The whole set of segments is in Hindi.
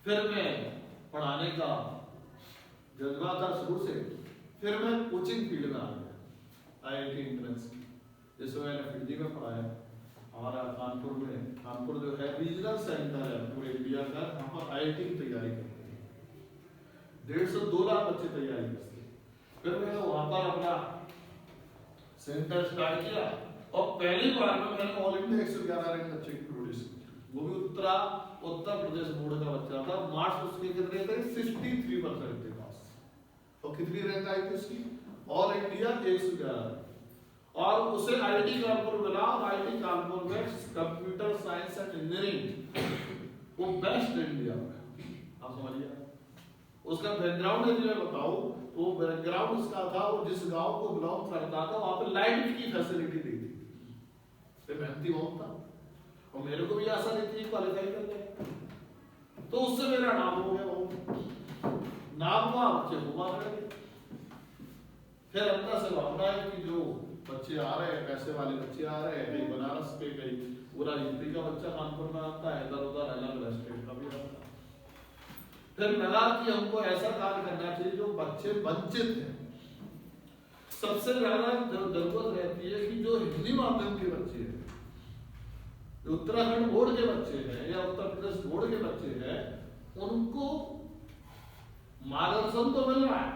फिर मैं पढ़ाने का जज्बा था शुरू से, फिर मैं कोचिंग फील्ड में आ गया IIT एंट्रेंस की, जिसमें मैंने फिजी में पढ़ाया। हमारा कानपुर में, कानपुर जो है रीजनल सेंटर है पूरे इंडिया का, यहाँ पर IIT की तैयारी करते हैं, 1.5 से 2 लाख बच्चे तैयारी करते हैं। फिर मैंने वहाँ पर अपना सेंटर स्टार्ट किया और पहली बार में मैंने ऑल इंडिया 111 रैंक बच्चे की प्रोड्यूस की, वो भी उत्तर प्रदेश बोर्ड का बच्चा था। मार्क्स उसके कितने थे? 63% थे पास। और कितनी रैंक आई थी उसकी? All India 111। और उसे IIT कानपुर मिला, और IIT कानपुर में कंप्यूटर साइंस एंड इंजीनियरिंग वो बेस्ट इंडिया में। आप समझिए उसका बैकग्राउंड यदि मैं बताऊं तो वो बैकग्राउंड उसका था, वो जिस गांव को बिलोंग करता था वहां पे लाइट की फैसिलिटी दी थी, तो मेहनती बहुत था और मेरे को भी आशा नहीं थी क्वालिफाई कर गया, तो उससे मेरा नाम हो गया, वो नाम हुआ, बच्चे हुआ करेंगे। फिर अंदर से भावना है कि जो बच्चे आ रहे हैं, पैसे वाले बच्चे आ रहे हैं, कहीं बनारस के, कहीं पूरा यूपी का बच्चा कानपुर में आता है, इधर उधर अलग अलग स्टेट का भी आता है। फिर लगा कि हमको ऐसा कार्य करना चाहिए जो बच्चे वंचित हैं। सबसे ज्यादा जरूरत रहती है कि जो हिंदी माध्यम के बच्चे हैं, जो उत्तराखंड बोर्ड के बच्चे हैं या उत्तर प्रदेश बोर्ड के बच्चे हैं, उनको मार्गदर्शन तो मिल रहा है,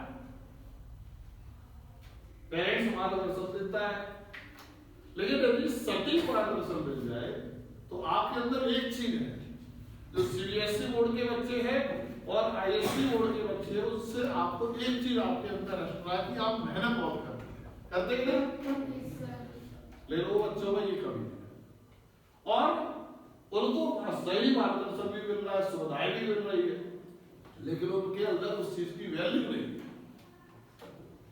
पेरेंट्स मार्गदर्शन देता है, लेकिन यदि सटीक मार्गदर्शन मिल जाए तो आपके अंदर एक चीज है, जो CBSE बोर्ड के बच्चे हैं और ISC बोर्ड के बच्चे हैं, उससे आपको एक चीज आपके अंदर है कि आप मेहनत बहुत करते हैं लेकिन वो बच्चों में ये कमी है, और उनको सही मार्गदर्शन भी मिल रहा है, सुविधाएं भी मिल रही है, लेकिन उनके अंदर उस चीज की वैल्यू नहीं है।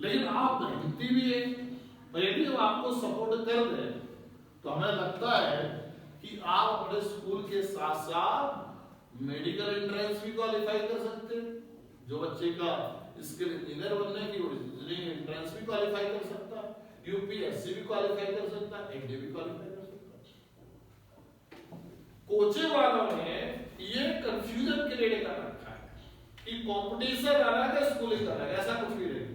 लेकिन आप मेहनती भी है, यदि हम आपको सपोर्ट कर दें तो हमें लगता है कि आप अपने स्कूल के साथ साथ मेडिकल एंट्रेंस भी क्वालिफाई कर सकते हैं। जो बच्चे का स्किल इंजीनियर बनने की इंजीनियरिंग एंट्रेंस भी क्वालिफाई कर सकता है, UPSC भी क्वालिफाई कर सकता है, AD भी क्वालिफाई कर सकता है। कोचिंग वालों ने ये कंफ्यूजन क्रिएट कर रखा है कि कंपटीशन अलग है, स्कूलिंग अलग है, ऐसा कुछ भी नहीं,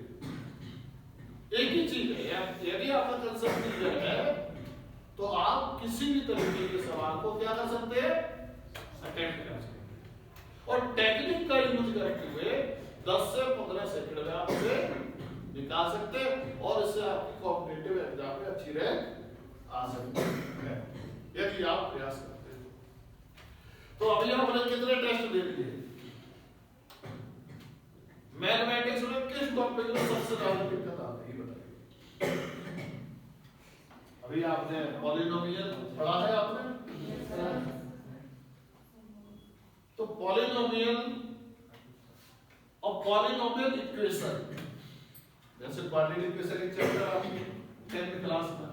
एक ही चीज है। यदि आपका कंसेप्ट क्लियर है तो आप किसी भी तरीके के सवाल को क्या कर सकते हैं? अटेम्प्ट कर सकते हैं, और टेक्निक का यूज करते हुए 10 से 15 सेकंड में आप उसे निकाल सकते हैं, और इससे आपकी कॉम्पिटिटिव एग्जाम में अच्छी रैंक आ सकती है यदि आप प्रयास करते हैं। तो अभी आपने कितने टेस्ट दे दिए? मैथमेटिक्स में किस टॉपिक में सबसे ज्यादा दिक्कत आती है बताइए? अभी आपने पॉलिनोमियल पढ़ा है आपने? तो पॉलिनोमियल और पॉलिनोमियल इक्वेशन, जैसे क्वाड्रेटिक इक्वेशन एक चैप्टर आपकी 10th क्लास में,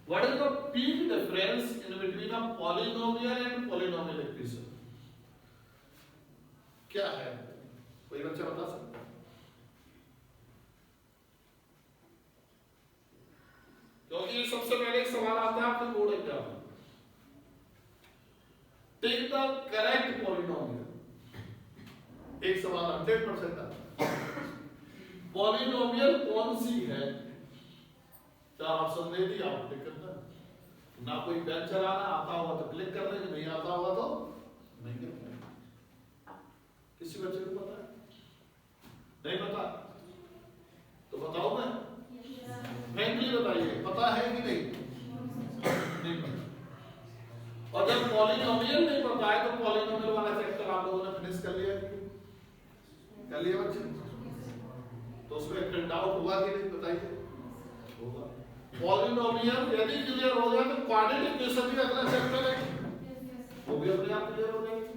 what is the peak difference in between a polynomial and polynomial equation? क्या है, कोई बच्चा बता सकता है? क्योंकि सबसे पहले एक सवाल आता है आपके बोर्ड एग्जाम में, टेक द करेक्ट पॉलिनोमियल, एक सवाल 100% आता है। पॉलिनोमियल कौन सी है? 4 ऑप्शन दे दिया, आप टिक करना, ना कोई पेन चलाना, आता होगा तो क्लिक कर देंगे, नहीं आता होगा तो नहीं करना। किसी बच्चे को पता है? नहीं पता तो बताओ, मैं फ्रैंकली बताइए, पता है कि नहीं? नहीं पता। और जब पॉलिनोमियल नहीं पता है तो पॉलिनोमियल वाला चैप्टर आप लोगों ने फिनिश कर लिया बच्चे? तो उसमें एक डाउट हुआ कि नहीं बताइए? होगा। पॉलिनोमियल यदि क्लियर हो जाए तो क्वाड्रेटिक इक्वेशन भी अगला चैप्टर है, वो भी अपने आप क्लियर हो जाएगा।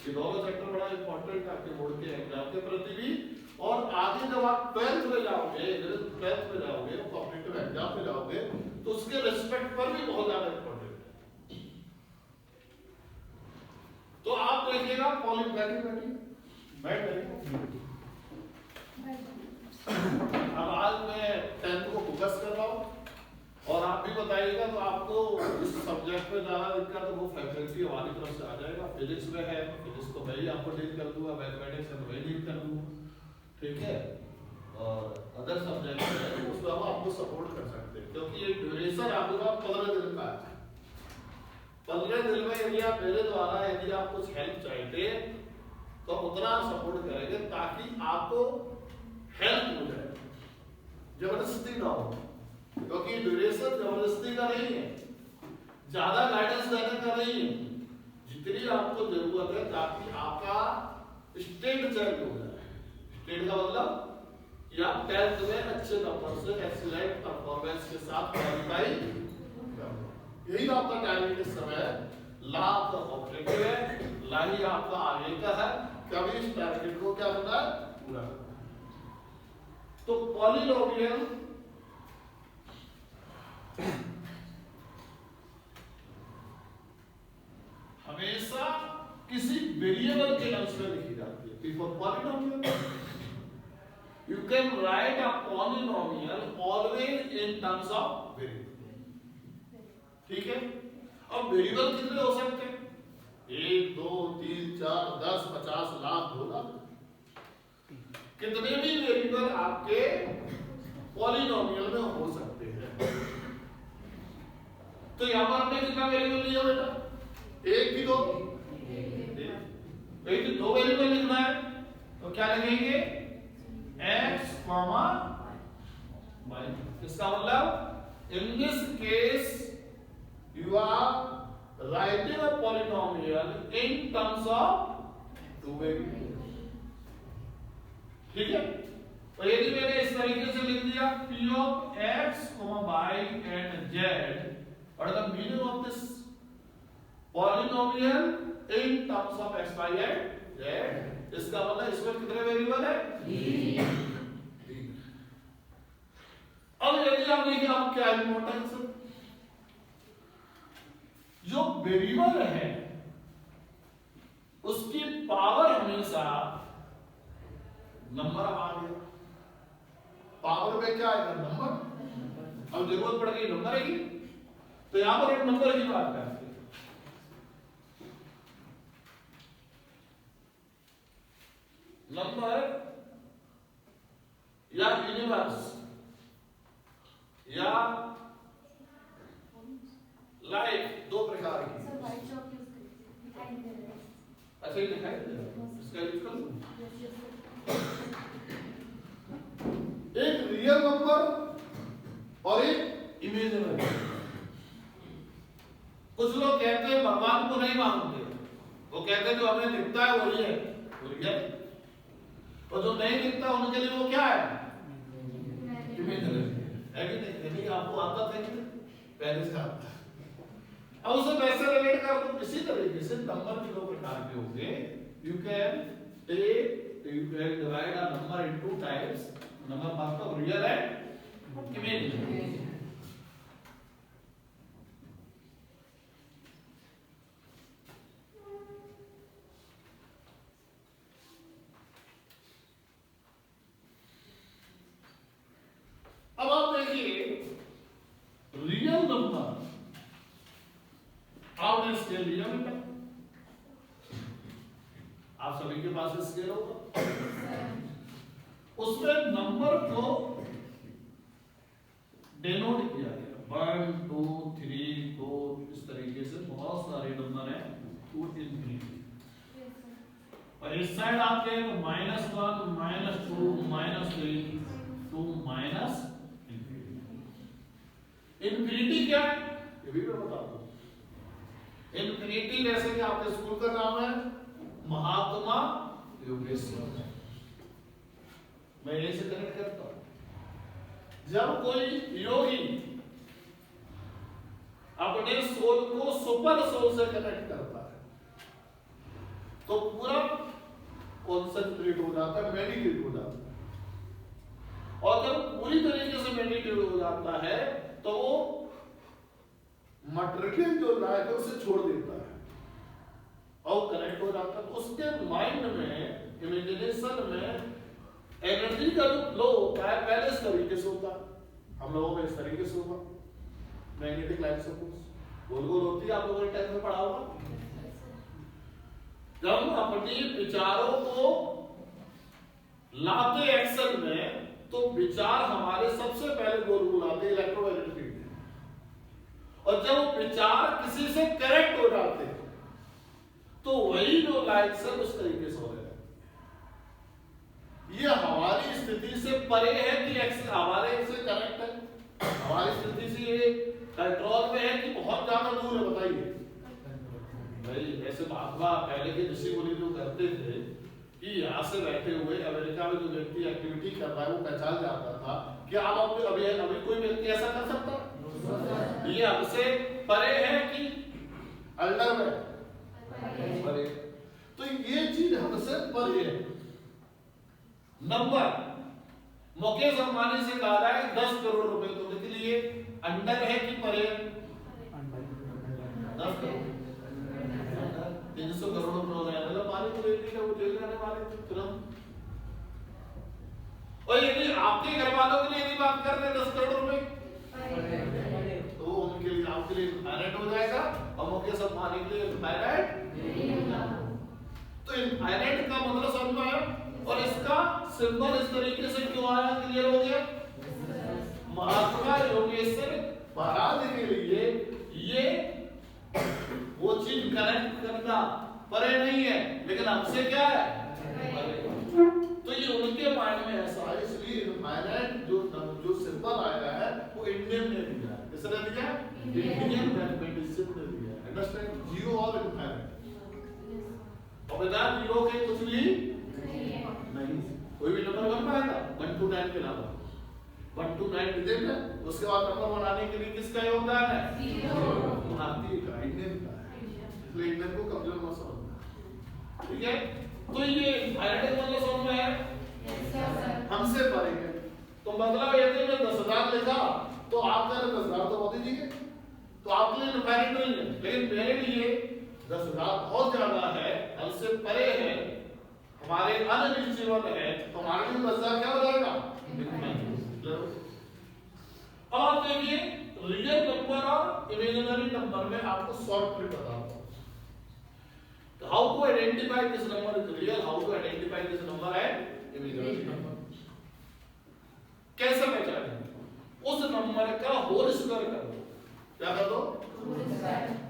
ये दोनों चैप्टर बड़ा इंपॉर्टेंट है आपके बोर्ड के एग्जाम के प्रति भी, और आगे जब आप 12th में जाओगे, 12th में जाओगे, कॉम्पिटिटिव एग्जाम में जाओगे, तो उसके रिस्पेक्ट पर भी बहुत ज्यादा इंपॉर्टेंट है। तो आप देखिएगा अब आज मैं 10th को फोकस कर रहा हूँ, और आप भी बताइएगा तो आपको इस सब्जेक्ट में ज्यादा दिक्कत है वो फैकल्टी हमारी तरफ से आ जाएगा। फिजिक्स में है, फिजिक्स को मैं ही आपको डील कर दूंगा, मैथमेटिक्स है तो मैं डील कर दूंगा, ठीक है। और अदर सब्जेक्ट है उसमें हम आपको सपोर्ट कर सकते हैं, क्योंकि ये ड्यूरेशन आपका 15 दिन का है। 15 दिन में यदि आप मेरे द्वारा यदि आप कुछ हेल्प चाहते हैं तो उतना सपोर्ट करेंगे ताकि आपको हेल्प हो जाए, जबरदस्ती ना हो, क्योंकि ड्यूरेशन जबरदस्ती का नहीं है, ज्यादा गाइडेंस देने का नहीं है, जितनी आपको जरूरत है ताकि आपका स्टेट चेंज हो जाए। स्टेट का मतलब कि आप 10th में अच्छे नंबर से एक्सीलेंट परफॉर्मेंस के साथ क्वालिफाई करो। यही आपका टारगेट इस समय है, ला आपका ऑब्जेक्टिव है, ला ही आपका आगे का है, कभी इस टारगेट को क्या करना है, पूरा करना। तो पॉलिनोमियल हमेशा किसी वेरिएबल के टर्म्स में लिखी जाती है। Before polynomial you can write a polynomial always in terms of variable, ठीक है। अब वेरिएबल कितने हो सकते हैं, 1 2 3 4 10 50 लाख 2 लाख, कितने भी वेरिएबल आपके पॉलिनोमियल में हो सकते हैं। तो यहां पर हमने कितना वेरिएबल लिया बेटा, 1 की 2, एक 2 वेरिएबल लिखना है तो क्या लिखेंगे, x, y। इसका मतलब in this case you are writing a polynomial in terms of 2 variables, ठीक है। तो यदि मैंने इस तरीके से लिख दिया p of x, y and z, what is the meaning of this polynomial in terms of x, y and z, इसका मतलब इसमें कितने वेरिएबल है, 3। अब यदि आप देखिए आप क्या इंपॉर्टेंस, जो वेरिएबल है उसकी पावर हमेशा नंबर आ गया, पावर में क्या आएगा, नंबर। अब जरूरत पड़ गई नंबर की, तो यहां पर एक नंबर की बात करते हैं। नंबर या यूनिवर्स या लाइफ दो प्रकार की, अच्छा ये दिखाई दे रहा है, इसका यूज कर लूं। एक रियल नंबर और एक इमेजिनरी। कुछ लोग कहते हैं भगवान को नहीं मानते, वो कहते हैं जो हमें दिखता है वही है, वो रियल, और जो नहीं दिखता उनके लिए वो क्या है, इमेजिनरी है कि नहीं। यदि आपको आता है कि पहले से आता है, अब उसे वैसे रिलेट कर दो। इसी तरीके से नंबर के दो प्रकार के होंगे, you can divide a number into types, number first of real and imaginary. अब आप देखिए रियल नंबर, आपने स्केल लिया बेटा, आप सभी के पास स्केल होगा, उसमें नंबर को डेनोट किया गया 1 2 3 4, इस तरीके से बहुत सारे नंबर हैं टू इनफिनिटी। और इस साइड आप देखें तो -1 -2 -3 टू माइनस इनफिनिटी क्या है ये भी मैं बता दूं। इनफिनिटी जैसे कि आपके स्कूल का नाम है महात्मा योगेश्वर, मैं यही से कनेक्ट करता हूं। जब कोई योगी अपने सोल को सुपर सोल से कनेक्ट करता है तो पूरा कॉन्सेंट्रेट हो जाता है, मेडिटेट हो जाता है। और जब पूरी तरीके से मेडिटेट हो जाता है तो वो मटेरियल जो लाइफ है उसे छोड़ देता है और कनेक्ट हो जाता है। तो उसके माइंड में, इमेजिनेशन में एनर्जी का जो फ्लो होता है पहले इस तरीके से होता है, हम लोगों में इस तरीके से होगा, मैग्नेटिक लाइन से गोल गोल होती है, आप लोगों ने टेंथ में पढ़ा होगा। अपनी विचारों को लाते एक्शन में, तो विचार हमारे सबसे पहले दो रूल आते हैं इलेक्ट्रोमैग्नेटिक फील्ड के, और जब विचार किसी से करेक्ट हो जाते हैं तो वही जो लाइट से उस तरीके से हो रहे हैं। ये हमारी स्थिति से परे है कि एक्शन हमारे से करेक्ट है, हमारी स्थिति से ये कंट्रोल में है कि बहुत ज्यादा दूर है। बताइए भाई, ऐसे महात्मा पहले के ऋषि मुनि जो करते थे कि यहाँ से बैठे हुए अमेरिका में जो व्यक्ति एक्टिविटी कर रहा है वो पहचान जाता था कि आप अपने अभी कोई व्यक्ति ऐसा कर सकता है? ये हमसे परे है कि अंडर में परे, तो ये चीज हमसे परे है। नंबर मुकेश अंबानी से कहा रहा है 10 करोड़ रुपए तो के लिए अंडर है कि परे? 10 करोड़ 300 करोड़ रुपए मतलब पानी को ले लिया, वो जेल जाने वाले थे तुरंत। और यदि आपके घर वालों के लिए यदि बात कर रहे हैं 10 करोड़ रुपए, तो उनके लिए आपके लिए इनफाइनाइट हो जाएगा और मुकेश अंबानी के लिए इनफाइनाइट। तो इनफाइनाइट का मतलब समझ में आया, और इसका सिंबल इस तरीके से क्यों आया, क्लियर हो गया? महात्मा योगेश्वर महाराज के लिए ये वो चीज कनेक्ट करना परे नहीं है, लेकिन हमसे क्या है परे। तो ये उनके माइंड में ऐसा है, इसलिए इनफाइनाइट जो सिंबल आया है वो इंडियन ने दिया है। किसने दिया? इंडियन मैथमेटिशियन ने दिया है। अंडरस्टैंड? जीरो और इनफाइनाइट, और बिना जीरो के कुछ भी नहीं, कोई भी नंबर बन पाएगा 1 to 9 के अलावा। 1 to 9 डिजिट है, उसके बाद नंबर बनाने के लिए किसका योगदान है? भारतीय का, इंडियन का है, इसलिए इंडियन को कमजोर मत समझना, ठीक है? तो ये इनफाइनाइट मतलब समझ में है, हमसे परे है। तो मतलब यदि मैं 10,000 लिखा तो आप कह रहे 10,000 तो बहुत ही ठीक है, तो आपके लिए इनफाइनाइट नहीं है, लेकिन मेरे लिए 10,000 बहुत ज्यादा है, हमसे परे है, हमारे अनरीचेबल है, तो हमारे लिए 10,000 क्या हो जाएगा? अब आप देखिए रियल नंबर और इमेजिनरी नंबर में आपको शॉर्ट ट्रिक बताता हूं। How to identify this number is real, how to identify this number and imaginary number. कैसे पहचानें? उस नंबर का होल स्क्वायर कर दो, क्या कर दो?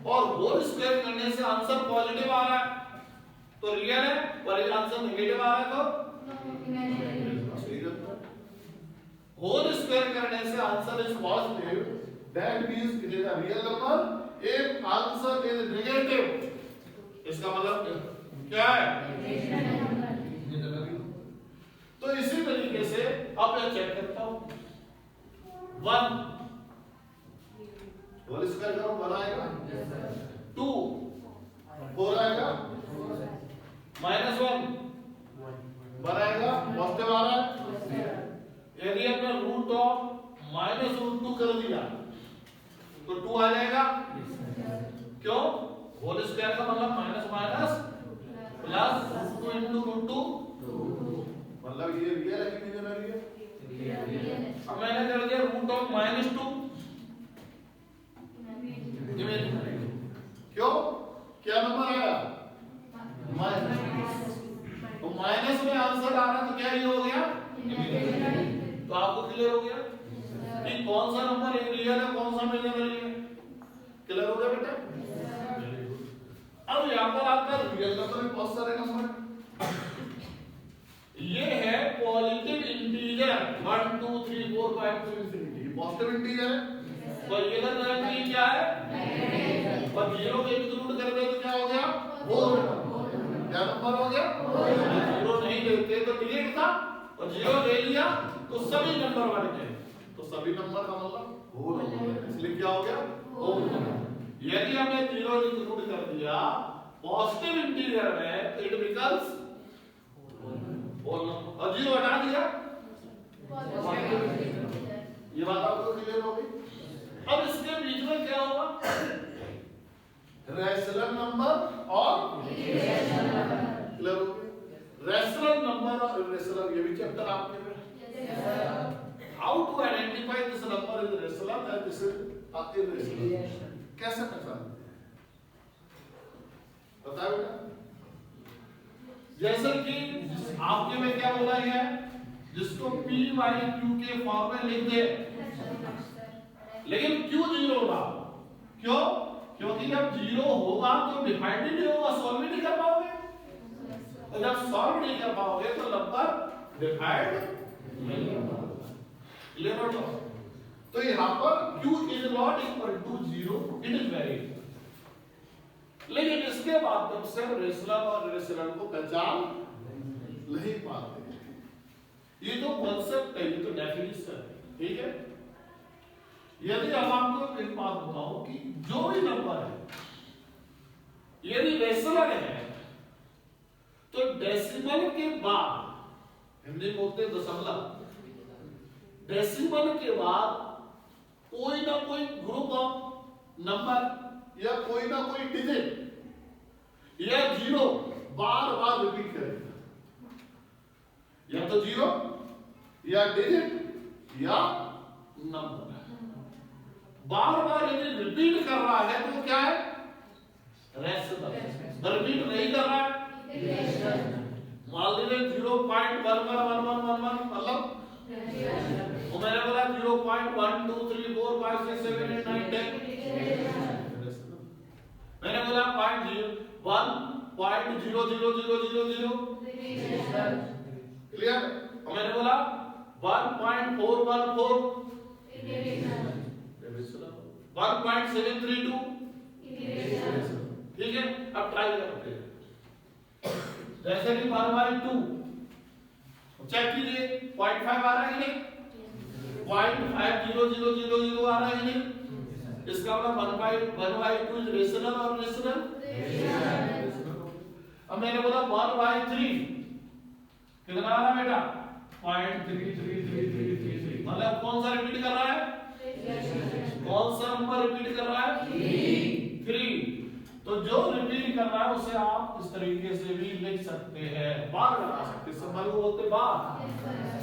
और होल स्क्वायर करने से आंसर पॉजिटिव आ रहा है तो रियल है, और यदि आंसर नेगेटिव आ रहा है तो होल स्क्वायर करने से answer is positive, that means it is a real number. If answer is negative, इसका मतलब क्या है? तो इसी तरीके से अब मैं चेक करता हूं 1 होल स्क्वायर करो 1 आएगा, 2 4 आएगा, -1 बनाएगा, पॉजिटिव आ रहा है। यदि आपने रूट ऑफ -√2 कर दिया तो 2 आ जाएगा, क्यों? होल स्क्वायर का मतलब माइनस माइनस प्लस 2 into √2, मतलब ये रियल है कि इमेजिनरी है? अब मैंने कर दिया रूट ऑफ -2 इमेजिनरी, क्यों? क्या नंबर आया? माइनस, तो माइनस में आंसर आ रहा तो क्या ये हो गया? तो आपको क्लियर हो गया कि कौन सा नंबर रियल है, कौन सा इमेजिनरी है? क्लियर हो गया बेटा? अब यहाँ पर आपका रियल नंबर में बहुत सारे नंबर, ये है positive integer 1 2 3 4 5 to infinity, positive integer है, और ये तो क्या है? और जीरो के इंक्लूड कर दे तो क्या हो गया? Whole number. क्या नंबर हो गया? जीरो नहीं लेते तो डिलीट था, और जीरो ले लिया तो सभी नंबर बन गए, तो सभी नंबर का मतलब होल नंबर, इसलिए क्या हो गया? Whole number. यदि हमने जीरो इंक्लूड कर दिया पॉजिटिव इंटीजर में, इट बिकम्स होल नंबर, और जीरो हटा दिया, ये बात आपको क्लियर हो गई? अब इसके बीच में क्या होगा? रैशनल नंबर और क्लियर हो गया? रैशनल नंबर और इरेशनल, ये भी चैप्टर आपके में how to identify this number is rational and this is irrational, कैसे पहचानते हैं? बताओ बेटा। जैसे कि आपके में क्या बोला गया है, जिसको P बाई Q के फॉर्म में लिख दे, लेकिन क्यों जीरो होगा? क्यों? क्योंकि जब जीरो होगा तो डिफाइंड ही नहीं होगा, सॉल्व ही नहीं कर पाओगे, और जब सॉल्व नहीं कर पाओगे तो नंबर डिफाइंड नहीं होगा। क्लियर हो? तो यहाँ पर Q is not equal to zero, it is very, लेकिन इसके माध्यम से रेशनल और इरेशनल को पहचान नहीं पाते। ये तो कॉन्सेप्ट है, ये तो डेफिनेशन है, ठीक है। यदि अब आपको एक बात बताओ कि जो भी नंबर है यदि रेशनल है तो डेसिमल के बाद, हिंदी में बोलते दशमलव, डेसिमल के बाद कोई ना कोई ग्रुप ऑफ नंबर या कोई ना कोई डिजिट या जीरो बार बार रिपीट करेगा, या तो जीरो या डिजिट या नंबर बार बार यदि रिपीट कर रहा है तो क्या है? रेशनल। रिपीट नहीं कर रहा है, मान लीजिए 0.111111 मतलब वो मैंने बोला 0.12345678910, मैंने बोला 1.00000, क्लियर, और मैंने बोला 1.414, 1.732, ठीक है। अब ट्राई करते हैं, जैसे कि 1/2 चेक कीजिए, 0.5 आ रहा है कि नहीं, 0.50000 आ रहा है कि नहीं, इसका मतलब 1/2 इज रेशनल और रेशनल। अब मैंने बोला 1/3 कितना आ रहा है बेटा? 0.33333, मतलब कौन सा रिपीट कर रहा है? कौन सा नंबर रिपीट कर रहा है? 3। तो जो रिपीट कर रहा है उसे आप इस तरीके से भी लिख सकते हैं, बार लगा सकते हैं, सिंबल को बोलते बार।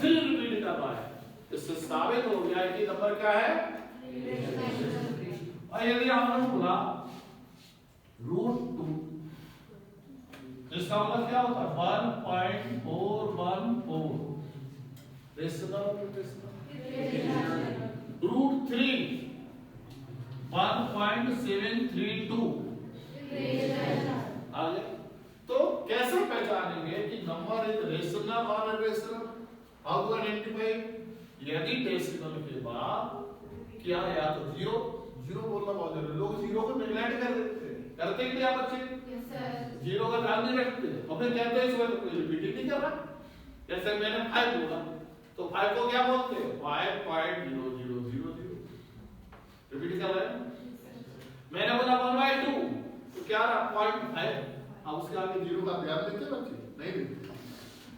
3 रिपीट कर रहा है, इससे साबित हो गया कि नंबर क्या है? और यदि आपने बोला √2, इसका मतलब क्या होता है? 1.414 रेशनल। √3 1.732 आगे। तो कैसे पहचानेंगे कि नंबर इज रेशनल और इरेशनल? How to identify? यदि डेसिमल के बाद क्या, या तो जीरो बोलना बहुत जरूरी, लोग जीरो को नेग्लेक्ट कर देते हैं, करते क्या बच्चे? जीरो का ध्यान नहीं रखते, और फिर कहते हैं इसमें तो कोई रिपीट नहीं कर रहा। जैसे मैंने 5 बोला तो 5 को क्या बोलते हैं? 5.0000 रिपीट कर रहे हैं। मैंने बोला 1/2 तो क्या रहा? 0.5। अब उसके आगे जीरो का ध्यान देते बच्चे? नहीं देते,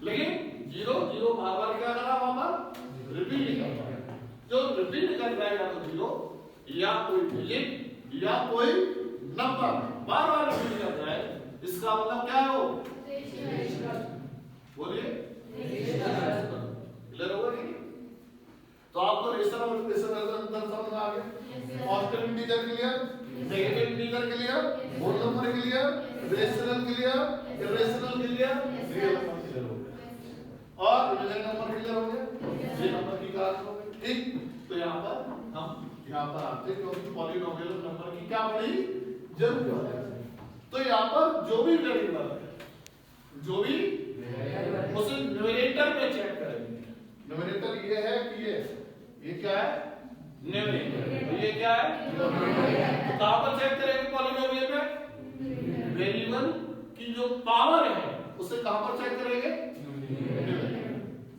लेकिन जीरो बार बार क्या कर रहा? वहां पर रिपीट कर रहा है। जो रिपीट कर रहा है या तो जीरो या कोई डिजिट या कोई नंबर बार बार रिपीट कर रहा है, इसका मतलब क्या है? वो बोलिए, क्लियर होगा कि? तो आपको रेशनल और इरेशनल का अंतर समझ में आ गया? Positive integer clear, negative integer clear, whole number clear, rational clear, irrational clear, real number clear हो गया, और रियल नंबर क्लियर हो गया, ये नंबर की क्लास हो गई, ठीक। तो यहाँ पर हम यहाँ पर आते हैं क्योंकि पॉलिनोमियल नंबर की क्या बड़ी जरूरत है। तो यहाँ पर जो भी वेरिएबल है, जो भी उसे न्यूमरेटर में चेक करेंगे। न्यूमरेटर ये है कि ये क्या है? न्यूमरेटर। ये क्या है? डिनोमिनेटर। कहां पर चेक करेंगे पॉलिनोमियल में? वेरिएबल की जो पावर है उसे कहां पर चेक करेंगे?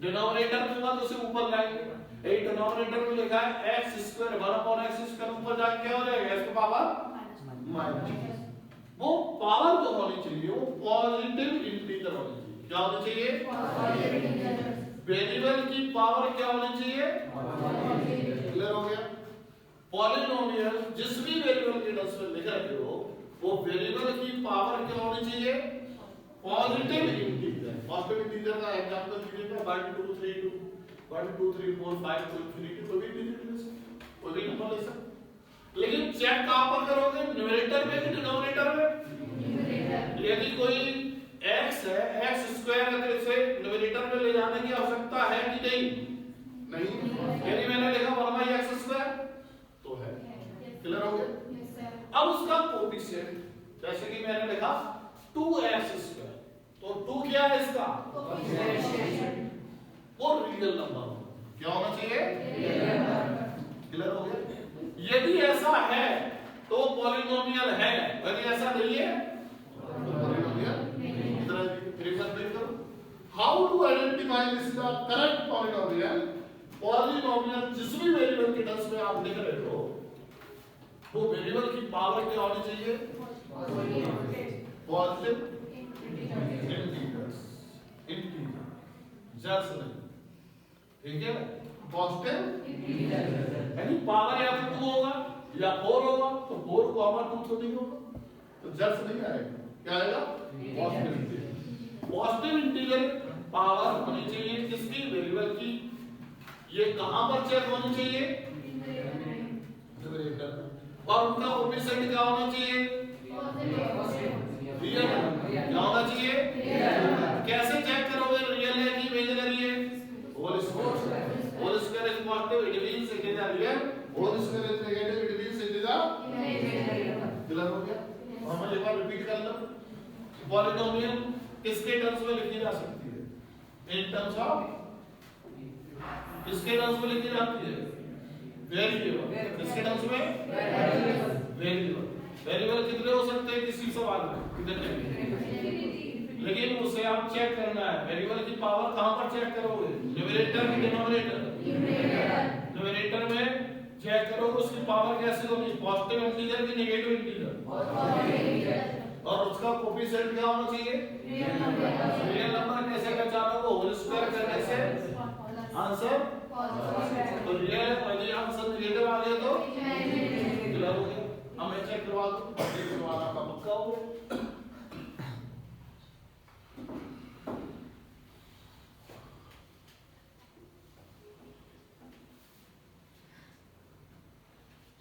डिनोमिनेटर में तो उसे ऊपर लाएंगे। एक डिनोमिनेटर में लिखा है x² 1/x² ऊपर जाके क्या हो जाएगा? x की पावर माइनस। वो पावर जो होनी चाहिए वो पॉजिटिव इंटीजर होनी चाहिए। क्या होनी चाहिए? Positive integer. वेरिएबल की पावर क्या होनी चाहिए? क्लियर हो गया? पॉलिनोमियल जिस भी वेरिएबल के टर्म्स में लिख रहे हो वो वेरिएबल की पावर क्या होनी चाहिए? Positive integer. पॉजिटिव इंटीजर का एग्जांपल कीजिएगा 1 2 3 2 1 2 3 4 5 2 3 2 कोई भी डिजिट ले सकते, कोई भी नंबर ले सकते। लेकिन चेक कहां पर करोगे? न्यूमरेटर में कि डिनोमिनेटर में? न्यूमरेटर। यदि कोई x है, x स्क्वायर है, तो इसे न्यूमरेटर में ले जाने की आवश्यकता है कि नहीं? नहीं। यानी मैंने लिखा 1/x स्क्वायर तो है। क्लियर हो गया? अब उसका कोएफिशिएंट, जैसे कि मैंने लिखा 2x स्क्वायर, तो 2 क्या है इसका कोएफिशिएंट, वो रियल नंबर क्या होना चाहिए? Real number. क्लियर हो गया? यदि ऐसा है तो पॉलिनोमियल है, यदि ऐसा नहीं है पॉलिनोमियल नहीं। इधर how to identify this the correct polynomial? Polynomial जिस भी वेरिएबल के टर्म्स में आप लिख रहे हो, वो वेरिएबल की पावर क्या होनी चाहिए? पॉजिटिव इंटीजर्स, जर्स नहीं, ठीक है? पॉजिटिव इंटीजर यानी पावर या तो 2 होगा या 4 होगा, तो 4 को हमारा 2 तो नहीं होगा, तो जर्स नहीं आएगा। क्या आएगा? Positive integer. Positive integer power होनी चाहिए किसकी? वेरिएबल की। ये कहां पर चेक होनी चाहिए? न्यूमरेटर। और उनका कोएफिशिएंट क्या होना चाहिए? रियल। क्या होना चाहिए? कैसे चेक करोगे रियल है कि इमेजिनरी है? Whole square. Whole square is positive, it means it is a real. Whole square is negative, it means it is a imaginary. Clear हो गया? हम एक बार रिपीट कर लो। पॉलिनोमियल किसके टर्म्स में लिखी जा सकती है? इन टर्म्स ऑफ, किसके टर्म्स में लिखी जाती है? वेरिएबल। किसके टर्म्स में? वेरिएबल। वेरिएबल कितने हो सकते हैं किसी सवाल में? कितने? लेकिन उसे आप चेक करना है, वेरिएबल की पावर कहां पर चेक करोगे? न्यूमरेटर की डिनोमिनेटर? न्यूमरेटर में चेक करोगे उसकी पावर कैसे होगी? पॉजिटिव इंटीजर की नेगेटिव इंटीजर? और उसका कोएफिशिएंट क्या होना चाहिए? Real number. कैसे पहचानोगे? होल स्क्वायर करने से आंसर पॉजिटिव। तो रियल यदि आंसर नेगेटिव आ गया तो क्लियर हो गया? हमें चेक करवा दो, चेक करवाना का पक्का हो गया।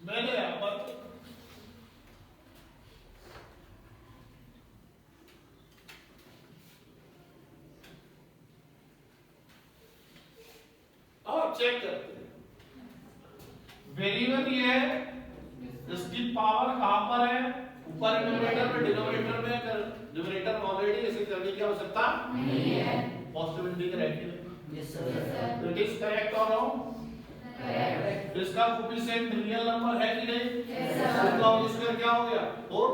मैंने यहां पर अब चेक करते हैं वेरिएबल ये है, इसकी पावर कहां पर है? ऊपर न्यूमरेटर में, डिनोमिनेटर में। कर न्यूमरेटर ऑलरेडी इसे करने की आवश्यकता नहीं है। पॉजिटिव इंटीजर है कि नहीं? Yes sir. It is correct और रॉन्ग? करेक्ट। इसका कोएफिशिएंट रियल नंबर है कि नहीं? Yes sir. इसका होल स्क्वायर क्या हो गया? 4।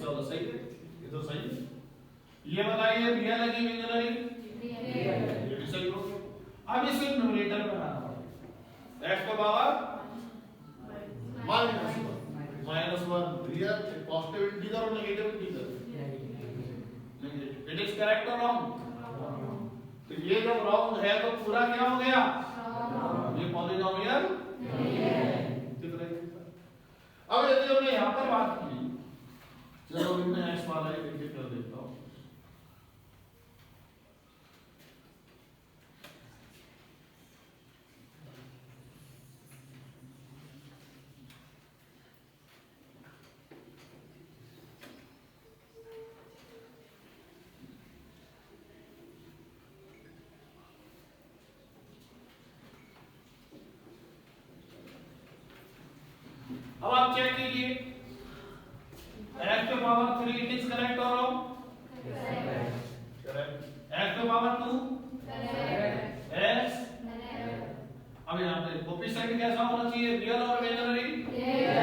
चलो सही है, ये तो सही है। ये बताइए रियल है कि इमेजिनरी? रियल। ये भी सही हो गया। अब इसे न्यूमरेटर बनाना पड़ेगा। x का पावर -1 रियल, पॉजिटिव इंटीजर और negative integer? It is correct और रॉन्ग? तो ये जब रॉन्ग है तो पूरा क्या हो गया? ये पॉलिनोमियल नहीं है। अब यदि हमने यहां पर बात की, चलो मैं x वाला ही लिख के कर देता हूं। अब आप चेक कीजिए, x to power 3 it is correct और wrong? Correct. x to power 2 correct. x अब यहां पे कोएफिशिएंट कैसा होना चाहिए? रियल और इमेजिनरी? रियल।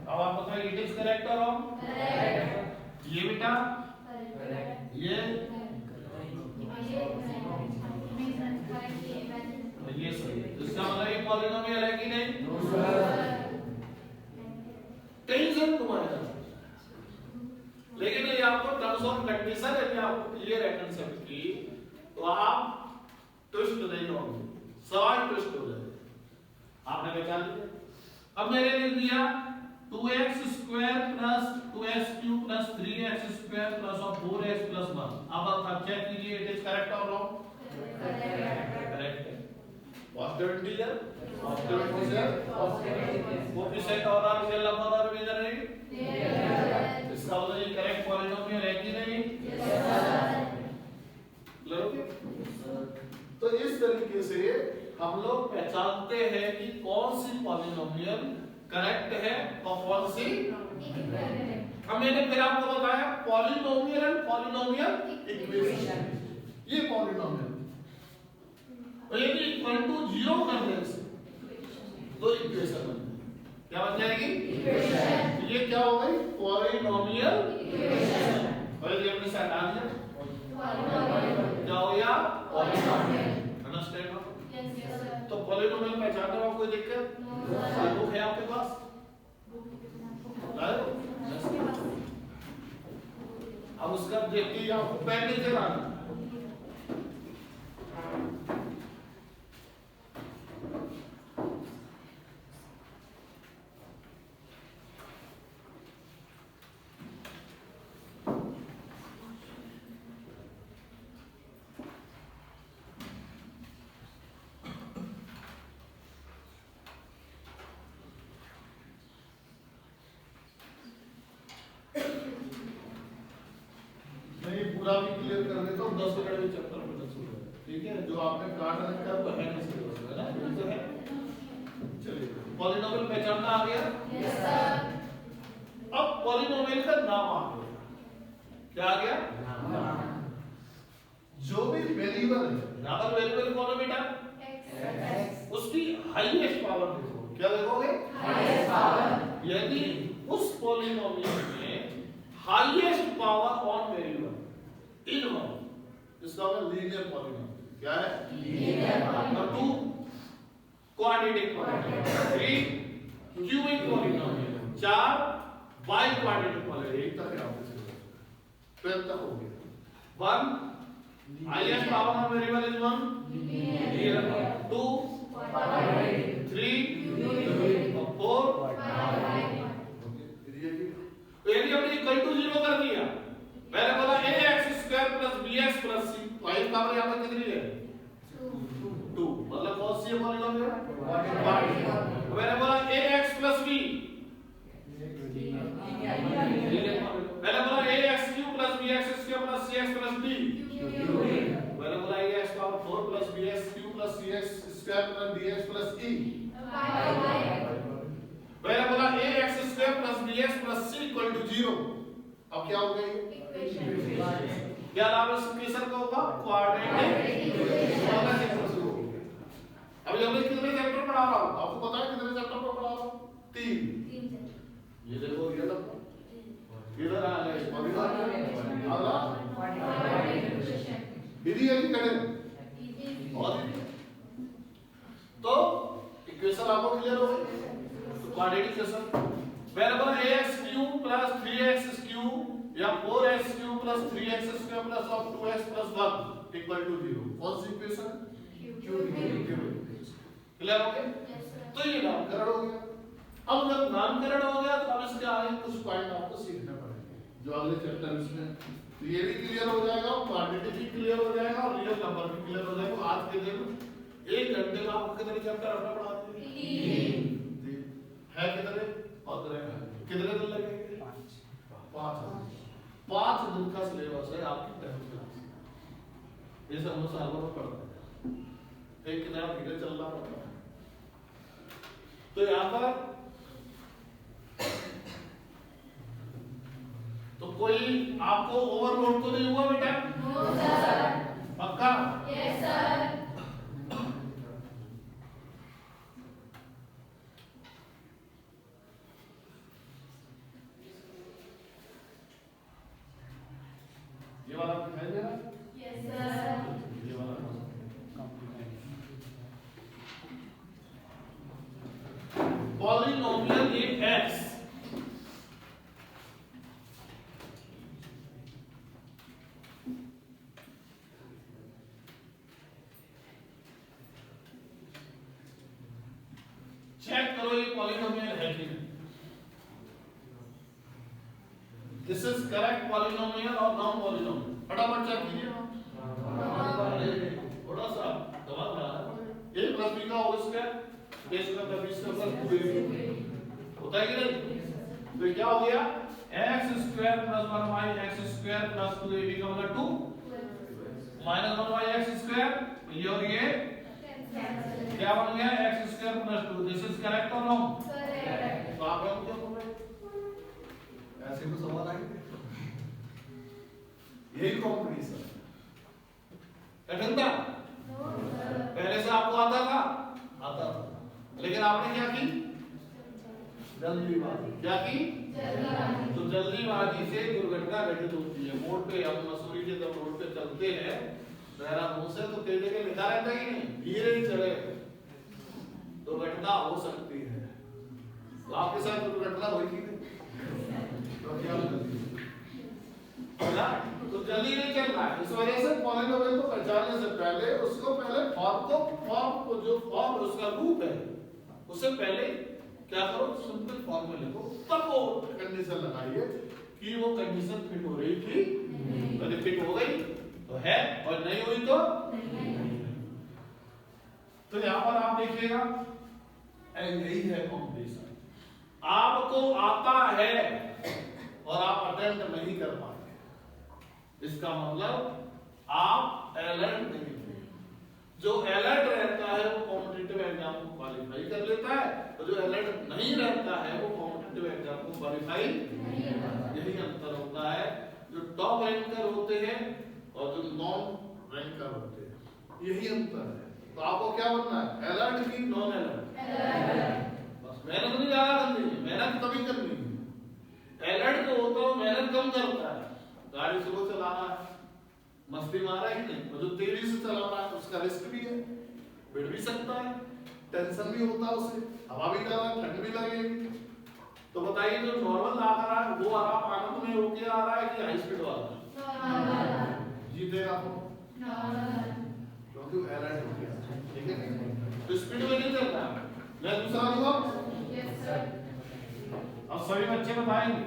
अब आप बताइए इट इज करेक्ट और रॉन्ग? करेक्ट। ये बेटा करेक्ट, ये सही है। इसका मतलब ये पॉलिनोमियल है कि नहीं? टेंशन तुम्हारा, लेकिन ये आपको टर्म्स और कंडीशन यदि आपको क्लियर है कंसेप्ट की, तो आप ट्विस्ट नहीं होंगे, सवाल ट्विस्ट हो जाएगा। आपने पहचान लिया। अब मैंने लिख दिया 2x square plus 2x cube plus 3x square plus 4x plus 1। अब आप चेक कीजिए इट इज करेक्ट और रॉन्ग? करेक्ट है। Positive integer, positive integer, coefficient और रियल नंबर और इमेजिनरी? इसका मतलब ये करेक्ट पॉलिनोमियल है कि नहीं? इस तरीके से हम लोग पहचानते हैं कि कौन सी पॉलिनोमियल करेक्ट है और कौन सी। अब मैंने फिर आपको बताया पॉलिनोमियल एंड पॉलिनोमियल इक्वेशन, ये पॉलिनोमियल और यदि इक्वल टू 0 कर दें तो इक्वेशन बन जाएगी। क्या बन जाएगी? इक्वेशन। ये क्या हो गई? Polynomial equation. और यदि हमने इसे हटा दिया क्या हो गया? पॉलिनोमियल। अंडरस्टैंड हो? तो पॉलिनोमियल पहचानने में कोई दिक्कत? बुक है आपके पास? अब उसका देखिए आपको पेन नीचे लाना। पूरा भी क्लियर कर देता हूँ, 10 मिनट में चैप्टर में शुरू है। ठीक है, जो आपने कार्ड रखा है वो है नहीं सिलेबस में ना, ये तो है। चलिए पॉलिनोमियल पहचानना आ गया? Yes sir. अब पॉलिनोमियल का नाम आ गया। क्या आ गया? नाम। जो भी वेरिएबल है, नाम वेरिएबल कौन है बेटा? एक्स। उसकी हाईएस्ट पावर देखो। क्या देखोगे? Highest power. यदि उस पॉलिनोमियल में highest power on variable in one, इसका मतलब लीनियर पॉलिनोमियल। क्या है? Linear polynomial. 2 quadratic polynomial, 3 cubic polynomial, 4 by quadratic polynomial. एक तक है आपके सिलेबस 12 तक हो गया। 1 highest power on variable is 1 linear, 2 quadratic, 3 cubic और 4 बाई। यदि हमने इक्वल टू 0 कर दिया, मैंने बोला ax² + bx + c, तो आई पावर यहां पर कितनी है? 2। मतलब कौन सी है पॉलिनोमियल? क्वाड्रेटिक। मैंने बोला ax + b, मैंने बोला ax³ + bx² + cx + d, मैंने बोला ax⁴ + bx³ + cx² + dx + e, मैंने बोला ax² + bx + c = 0। अब क्या हो गई? इक्वेशन। क्या नाम है इस इक्वेशन का? होगा क्वाड्रेटिक इक्वेशन। अभी हमने कितने चैप्टर पढ़ा रहा हूं? आपको पता है कितने चैप्टर पर पढ़ा रहा हूं? 3। ये देखो ये तो इधर आ गया पॉलिनोमियल, अगला क्वाड्रेटिक इक्वेशन। विधि है कि कठिन? बहुत ही। तो इक्वेशन आपको क्लियर हो गई? तो क्वाड्रेटिक इक्वेशन मैंने बोला ax³ + 3x³ या 4x³ + 3x² + 2x + 1 = 0। कौन सी इक्वेशन? क्यूबिक। क्लियर हो गया? Yes sir. तो ये नामकरण हो गया। अब जब नामकरण हो गया तो अब इसके आगे कुछ पॉइंट आपको सीखना पड़ेगा जो अगले चैप्टर में। तो ये भी क्लियर हो जाएगा, क्वांटिटी भी क्लियर हो जाएगा और रियल नंबर भी क्लियर हो जाएगा। आज के दिन 1 घंटे में आपको कितने चैप्टर अपना पढ़ाते हैं? 3 है। कितने और कितने दिन लगेंगे? 5 दिन का सिलेबस है आपकी 10th क्लास। ये सब हम सालों में पढ़ते हैं, एक कितना धीरे चलना पड़ता है। तो यहाँ पर तो कोई आपको ओवरलोड तो नहीं हुआ बेटा? No sir. पक्का? Yes sir. ये वाला दिखाई दे रहा है? Yes sir. ये वाला पॉलिनोमियल x चेक करो ये पॉलिनोमियल है कि नहीं। दिस इज करेक्ट पॉलिनोमियल और नॉन पॉलिनोमियल। फटाफट चेक कीजिए। थोड़ा सा दबा रहा है। a + b का whole square, a² + b² + 2ab होता है कि नहीं? तो क्या हो गया? x² + 1y x² + 2ab का मतलब 2 -1y x² स्क्वायर, ये और ये क्या बन गया x square plus 2। This is correct और रॉन्ग? करेक्ट। तो आप लोग क्यों बोल रहे ऐसे तो सवाल आएंगे। यही कॉम्पिटिशन कठिन था? पहले से आपको आता था? आता था, लेकिन आपने क्या की? जल्दीबाजी। क्या की? जल्दीबाजी। तो जल्दीबाजी से दुर्घटना घटित होती है। रोड पे हम मसूरी के जब रोड पे चलते हैं देहरादून से, तो तेज के लिखा रहता है कि नहीं, धीरे चले, दुर्घटना हो सकती है। तो आपके साथ दुर्घटना हुई थी नहीं? तो क्या तो जल्दी नहीं चल रहा है। इस वजह से पॉलिनोमियल को पहचानने से पहले उसको पहले फॉर्म को जो फॉर्म उसका रूप है उससे पहले क्या करो, सिंपल फॉर्म में लिखो, तब वो कंडीशन लगाइए कि वो कंडीशन फिट हो रही थी। यदि फिट हो गई तो है, और नहीं हुई तो नहीं। तो यहां पर आप देखिएगा यही है कॉम्पिटिशन। आपको आता है और आप अटेम्प्ट नहीं कर पाते, इसका मतलब आप अलर्ट नहीं हो। जो अलर्ट रहता है वो कॉम्पिटिटिव एग्जाम को क्वालिफाई कर लेता है, और जो अलर्ट नहीं रहता है वो कॉम्पिटिटिव एग्जाम को क्वालिफाई नहीं करता। यही अंतर होता है। जो टॉप रैंकर होते हैं और जो नॉन रैंकर होते हैं, यही अंतर है। तो आपको क्या बनना है, अलर्ट की नॉन अलर्ट? बस मेहनत नहीं ज्यादा करनी है, मेहनत कभी करनी है। अलर्ट तो होता है मेहनत कम करता है। गाड़ी स्लो चलाना है, मस्ती मारा है कि नहीं, और जो तेजी से चलाना है उसका रिस्क भी है, बिड़ भी सकता है, टेंशन भी होता है, उसे हवा भी डाला, ठंड भी लगेगी। तो बताइए जो नॉर्मल आ रहा है वो आराम आनंद में होके आ रहा है कि हाई स्पीड वाला? जीतेगा क्योंकि अलर्ट हो गया। ठीक है, तो स्पीड में नहीं चलता। मैं दूसरा दूंगा। Yes sir. अब सभी बच्चे बताएंगे।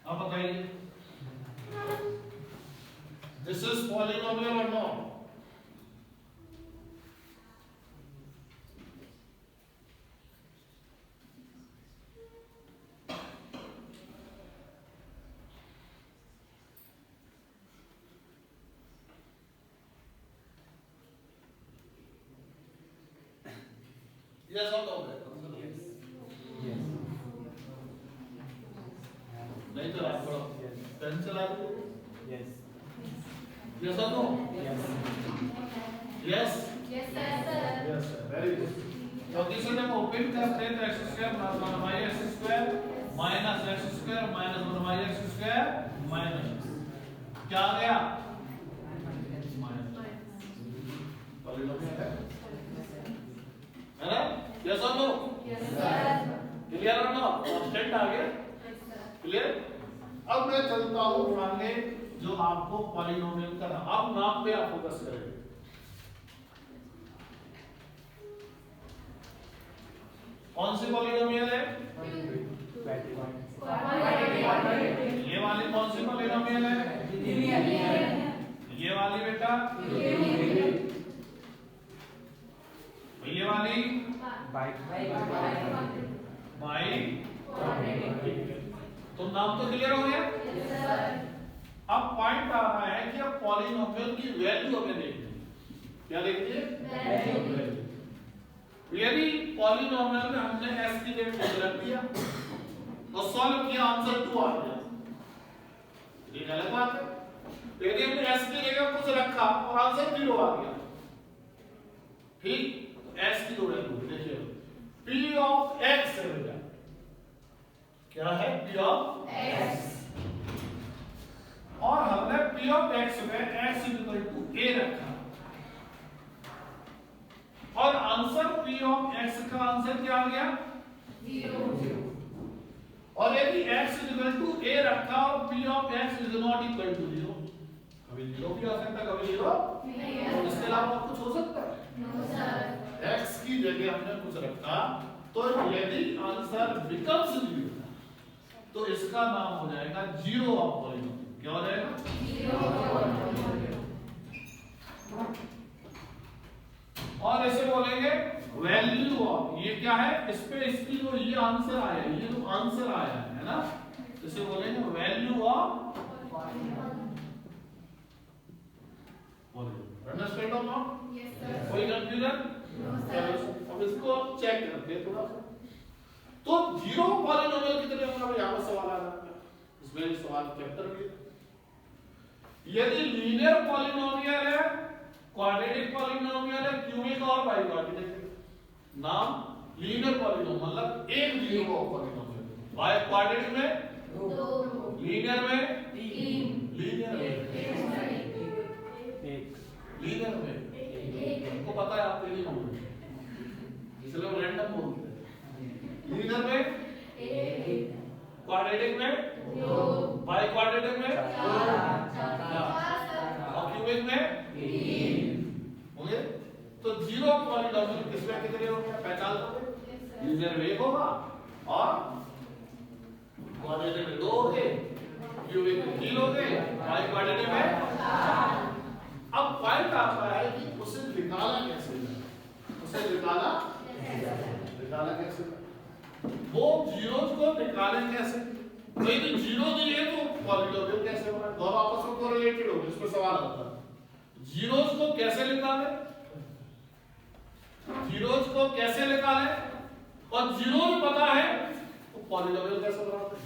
अब बताइए, दिस इज पॉलिनोमियल और not? Yes or no? Yes. नहीं तो आप थोड़ा पेन चला दो। Yes. Yes or no? Yes. Yes. Yes sir. Yes sir. Very good. क्योंकि इसे जब ओपन करते हैं तो x square plus 1x square minus x square minus 1x square minus क्या आ गया? माइनस। पॉलिनोमियल है ना? Yes or no? Yes sir. Clear or not? Constant आ गया? क्लियर? अब मैं चलता हूं आगे जो आपको पॉलिनोमियल का अब नाम पे आप फोकस करेंगे। कौन सी पॉलिनोमियल है? ये वाली कौन सी पॉलिनोमियल है? ये वाली बेटा? ये वाली? बाई? तो नाम तो क्लियर हो गया? अब पॉइंट आ रहा है कि अब पॉलिनोमियल की वैल्यू हमें देखनी है। क्या देखनी है? वैल्यू। यदि पॉलिनोमियल में हमने s की जगह रख दिया और सॉल्व किया, आंसर 2 आ गया, ये गलत बात है। यदि हमने s की जगह कुछ रखा और आंसर 0 आ गया, ठीक, तो s की दो वैल्यू देखिए, p ऑफ x है बेटा, क्या है? p ऑफ x, और हमने p ऑफ x में x इक्वल टू a रखा, और आंसर p ऑफ x का आंसर क्या आ गया? 0। और यदि x इक्वल टू a रखा और p of x is not equal to 0, कभी 0 भी आ सकता है, कभी 0 नहीं है, इसके अलावा कुछ हो सकता है? No sir. x की जगह हमने कुछ रखा, तो यदि आंसर बिकम्स 0 तो इसका नाम हो जाएगा 0 ऑफ पॉलिनोमियल। क्या हो जाएगा? 0 ऑफ पॉलिनोमियल। ये क्या है, इस पे इसकी जो ये आंसर आया, ये जो आंसर आया है ना, इसे बोलेंगे वैल्यू ऑफ पॉलिनोमियल। अंडरस्टैंड और नॉट? Yes sir. कोई कंफ्यूजन? अब इसको चेक करते हैं थोड़ा सा। तो जीरो पॉलिनोमियल कितने होंगे? अब यहां पर सवाल आ रहा है, इसमें सवाल चैप्टर में यदि लीनियर पॉलिनोमियल है, क्वाड्रेटिक पॉलिनोमियल है, क्यूबिक और बाइक्वाड्रेटिक नाम लीनियर पॉलिनोमियल मतलब एक जीरो पॉलिनोमियल, बाय क्वाड्रेटिक में 2, लीनियर में 3, लीनियर में लीनियर में हमको पता है आप पहले बोल इसलिए हम रैंडम बोलते हैं। लीनियर में 1, क्वाड्रेटिक में 2, बाय क्वाड्रेटिक में 4 और क्यूबिक में 3। होंगे। तो जीरो पॉलिनोमियल किसमें कितने होंगे पहचान लोगे? लीनियर में 1 होगा और क्वाड्रेटिक में 2 होंगे, क्यूबिक में 3 होंगे, बाय क्वाड्रेटिक में 4। अब पॉइंट आता है कि उसे निकाला कैसे जाए, उसे निकाला कैसे, वो जीरोस को निकाले कैसे? तो यदि जीरो दिए तो पॉलिनोमियल कैसे होगा? दोनों आपस में कोरिलेटेड होंगे, इस पर सवाल आता है। जीरोस को कैसे निकाले, जीरोस को कैसे निकाले और जीरोस पता है तो पॉलिनोमियल कैसे बनाते हैं?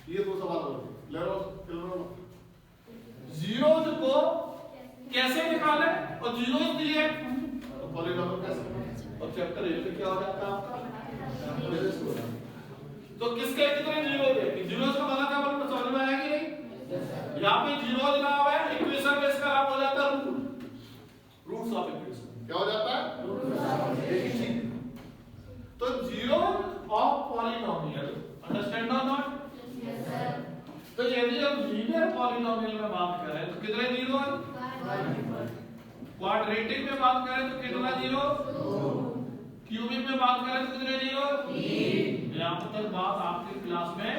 ये दो सवाल होंगे। ले लो जीरोस को कैसे निकाले और जीरोस दिए तो पॉलिनोमियल कैसे बनाते? और चैप्टर 1 में क्या हो जाता है आपका? तो किसके कितने जीरो है? जीरोस का मतलब क्या बोलते समझ में आया कि नहीं? यहाँ पे जीरो लिखा हुआ है, इक्वेशन में इसका नाम हो जाता है रूट्स ऑफ इक्वेशन। क्या हो जाता है? तो जीरो ऑफ पॉलिनोमियल, अंडरस्टैंड और नॉट? Yes sir. तो यदि हम लीनियर पॉलिनोमियल में बात करें तो कितने जीरो है? क्वाड्रेटिक में बात करें तो कितना जीरो? 2, क्यूबिक में बात करें तो कितने जीरो? 3। यहाँ तक बात आपकी क्लास में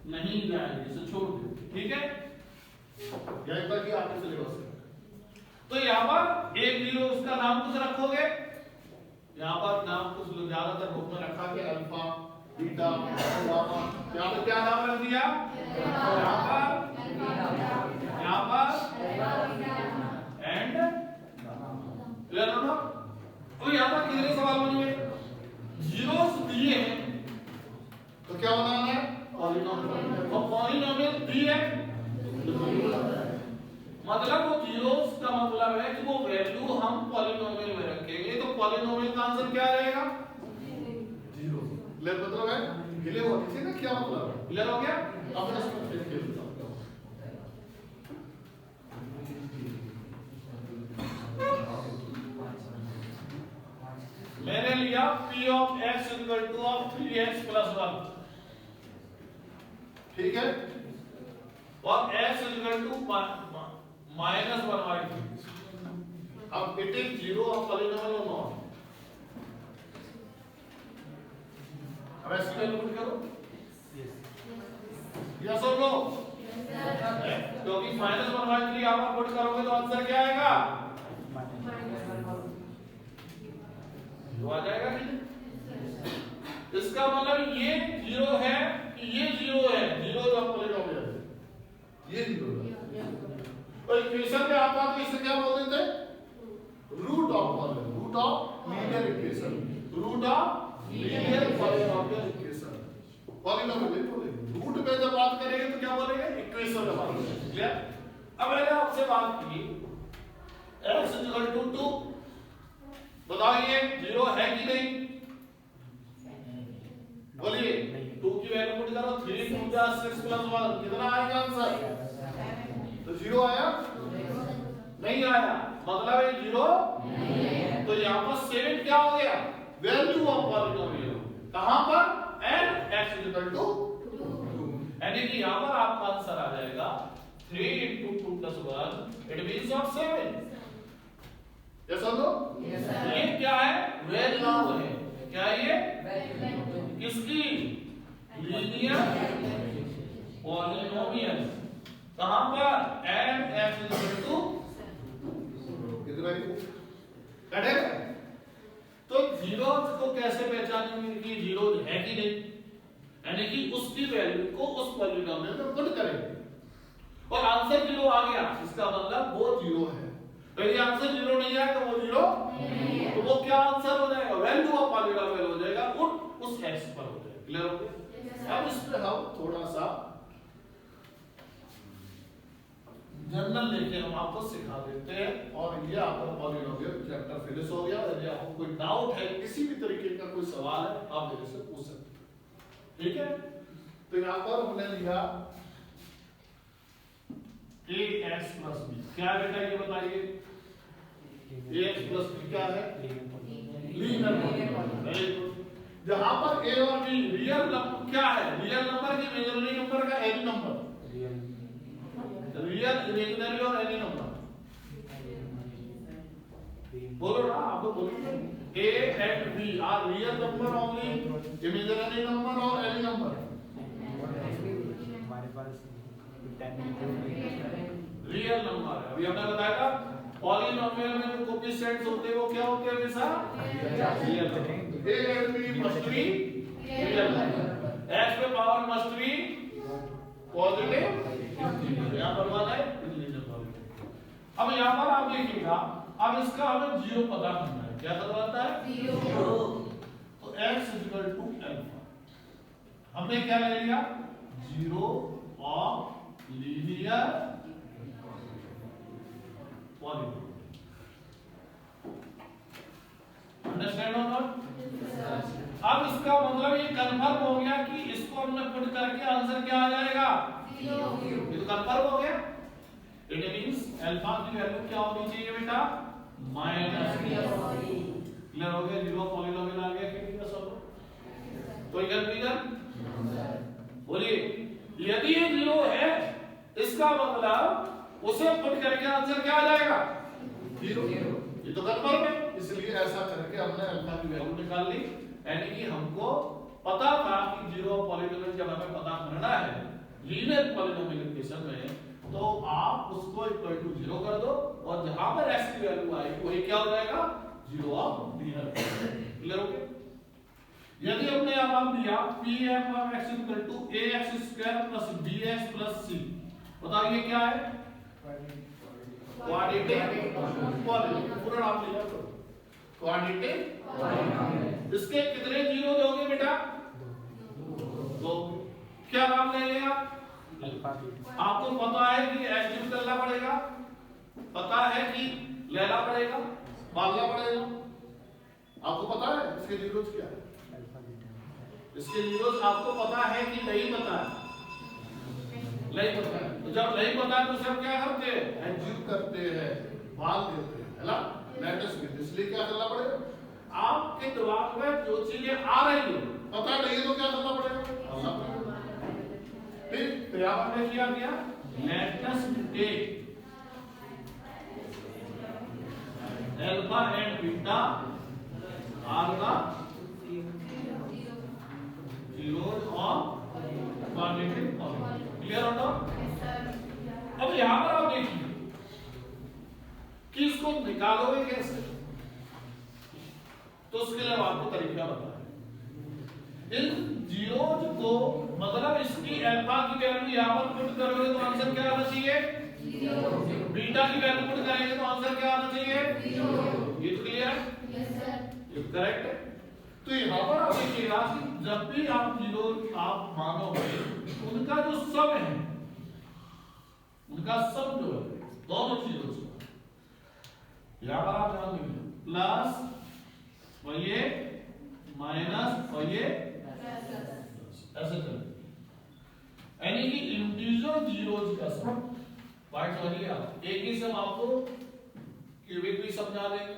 नहीं जाएगी, इसे छोड़ दो, ठीक है? यहीं तक ही आपके सिलेबस है। तो यहाँ पर एक जीरो उसका नाम कुछ रखोगे, यहाँ पर नाम कुछ ज्यादातर बुक में रखा के अल्फा, बीटा, गामा, यहाँ पर क्या नाम रख दिया? यहाँ पर एंड क्लियर हो ना? तो यहाँ पर कितने सवाल बनेंगे? जीरोस दिए हैं तो क्या बनाना है? पॉलिनोमियल। और पॉलिनोमियल दिए मतलब वो जीरोस का मतलब है कि वो वैल्यू हम पॉलिनोमियल में रखेंगे तो पॉलिनोमियल का आंसर क्या रहेगा? जीरो। क्लियर मतलब है? क्लियर हो किसी ना क्या मतलब है? क्लियर हो गया? अब मैं इसमें फिर खेल देता हूं। मैंने लिया p of x equal to of 3x plus 1, ठीक है, और x equal to minus 1/3। अब it is zero of polynomial और नॉट? अब ऐसे कैलकुलेट करो, यस और नो? क्योंकि माइनस 1/3 आप पुट करोगे तो आंसर क्या आएगा? आ जाएगा कि इसका मतलब ये जीरो है कि ये जीरो है? जीरो ऑफ पॉलिनोमियल, ये जीरो है। और इक्वेशन में आप तो इसे क्या बोल देते हैं? Root of polynomial, root of linear equation, root of linear polynomial equation. Polynomial नहीं बोलेंगे, रूट में जब बात करेंगे तो क्या बोलेंगे? इक्वेशन में बात करेंगे। क्लियर? अब मैंने आपसे बात की x = 2, बताइए जीरो है कि नहीं? बोलिए 2 की वैल्यू पुट करो, 3 × 2 = 6 + 1 कितना आएगा आंसर? तो जीरो आया? नहीं आया, मतलब है जीरो नहीं है। तो यहाँ पर 7 क्या हो गया? Value of polynomial. कहां पर? एंड x = 2, यानी कि यहाँ पर आपका आंसर आ जाएगा 3 × 2 + 1 इट मींस ऑफ 7। यस और नो? Yes sir. ये क्या है? वैल्यू है। क्या ये? किसकी? Linear polynomial. कहां पर? एंड x = 2 कितना ही कटे। तो जीरो को कैसे उसकी वैल्यू को उस पॉलिनोमियल में पुट करेंगे और आंसर 0 आ गया, इसका मतलब वो 0 है। यदि आंसर 0 नहीं आया तो वो 0 तो वो क्या आंसर हो जाएगा, वैल्यू ऑफ पॉलिनोमियल हो जाएगा, उस x पर हो जाएगा। क्लियर हो गया? अब इस पे हम थोड़ा सा जनरल लेके हम आपको सिखा देते हैं और ये आपका पॉलिनोमियल चैप्टर फिनिश हो गया। यदि आपको कोई डाउट है, किसी भी तरीके का कोई सवाल है, आप मेरे से पूछ सकते हैं। ठीक है, तो यहाँ पर हमने लिया ax प्लस b, क्या बेटा ये बताइए, ax प्लस b क्या है, लीनियर पॉलिनोमियल। जहां पर a और b रियल नंबर क्या है, रियल नंबर की इमेजिनरी नंबर का एनी नंबर, रियल इमेजिनरी और एनी नंबर, बोलो ना, आप तो बोलिए। a and b are real number only, imaginary number और any number, हमारे पास रियल नंबर है। अभी हमने बताया था पॉलिनोमियल में जो कोएफिशिएंट्स होते हैं वो क्या होते हैं हमेशा real. a and b must be real number, x पे पावर must be पॉजिटिव, यहाँ पर वाला है इंटीजर पॉजिटिव। अब यहाँ पर आप देखिएगा, अब इसका हमें 0 पता करना है, क्या करवाता है 0। तो x इक्वल टू अल्फा, हमने क्या ले लिया 0 ऑफ लीनियर पॉलिनोमियल। अंडरस्टैंड और नॉट? अब इसका मतलब ये कंफर्म हो गया कि इसको हमने पुट करके आंसर क्या आ जाएगा 0। ये तो कंफर्म हो गया। इट मींस अल्फा की वैल्यू क्या होनी चाहिए बेटा माइनस। क्लियर हो गया, 0 पॉलिनोमियल आ गया कि नहीं सब? कोई कंफ्यूजन? बोलिए, यदि ये 0 है इसका मतलब उसे पुट करके आंसर क्या आ जाएगा 0। ये तो कंफर्म है, इसलिए ऐसा करके हमने अल्फा की वैल्यू निकाल ली। यानी कि हमको पता था कि 0 पॉलिनोमियल जब हमें पता करना है लीनियर पॉलिनोमियल केस में, तो आप उसको इक्वल टू 0 कर दो और जहां पर x की वैल्यू आएगी वही क्या हो जाएगा 0 ऑफ लीनियर। क्लियर हो गया? यदि हमने अब दिया pf of x equal to ax square plus bx plus c, बताइए क्या है क्वाड्रेटिक पॉलिनोमियल। पूरा नाम लिया करो क्वाड्रेटिक पॉलिनोमियल। इसके कितने जीरो दोगे बेटा 2। क्या नाम लेंगे आप? आपको पता है कि एग्जीक्यूट करना पड़ेगा, पता है कि लेना पड़ेगा, बांधना पड़ेगा, आपको पता है इसके जीरोस क्या है, इसके जीरोस आपको पता है कि नहीं पता है? नहीं पता है। तो जब नहीं पता है तो सब क्या करते हैं एग्जीक्यूट करते हैं, बांध देते हैं, है ना, लेटस में। इसलिए क्या करना पड़ेगा, आपके दिमाग में जो चीजें आ रही है पता नहीं है तो क्या करना पड़ेगा। फिर यहाँ पर किया गया let's take alpha and beta are the zeros of quadratic polynomial. Clear हो ना? अब यहाँ पर आप देखिए कि इसको निकालोगे कैसे, तो उसके लिए आपको तरीका बताया। इन जीरोज को मतलब इसकी अल्फा की वैल्यू यहाँ पर पुट करोगे तो आंसर क्या आना चाहिए 0। बीटा की वैल्यू पुट करेंगे तो आंसर क्या आना चाहिए 0। ये तो क्लियर है? यस सर, ये करेक्ट है। तो यहाँ पर आप देखिएगा कि जब भी आप जीरो आप मानोगे उनका जो सम है, उनका सम जो है दोनों चीजों से, यहाँ पर आप ध्यान दीजिए प्लस और ये माइनस और ये ऐसे चले, यानी कि इंटीजर जीरोस का सम। बात समझिए आप, एक ही सम आपको क्यूबिक भी समझा देंगे,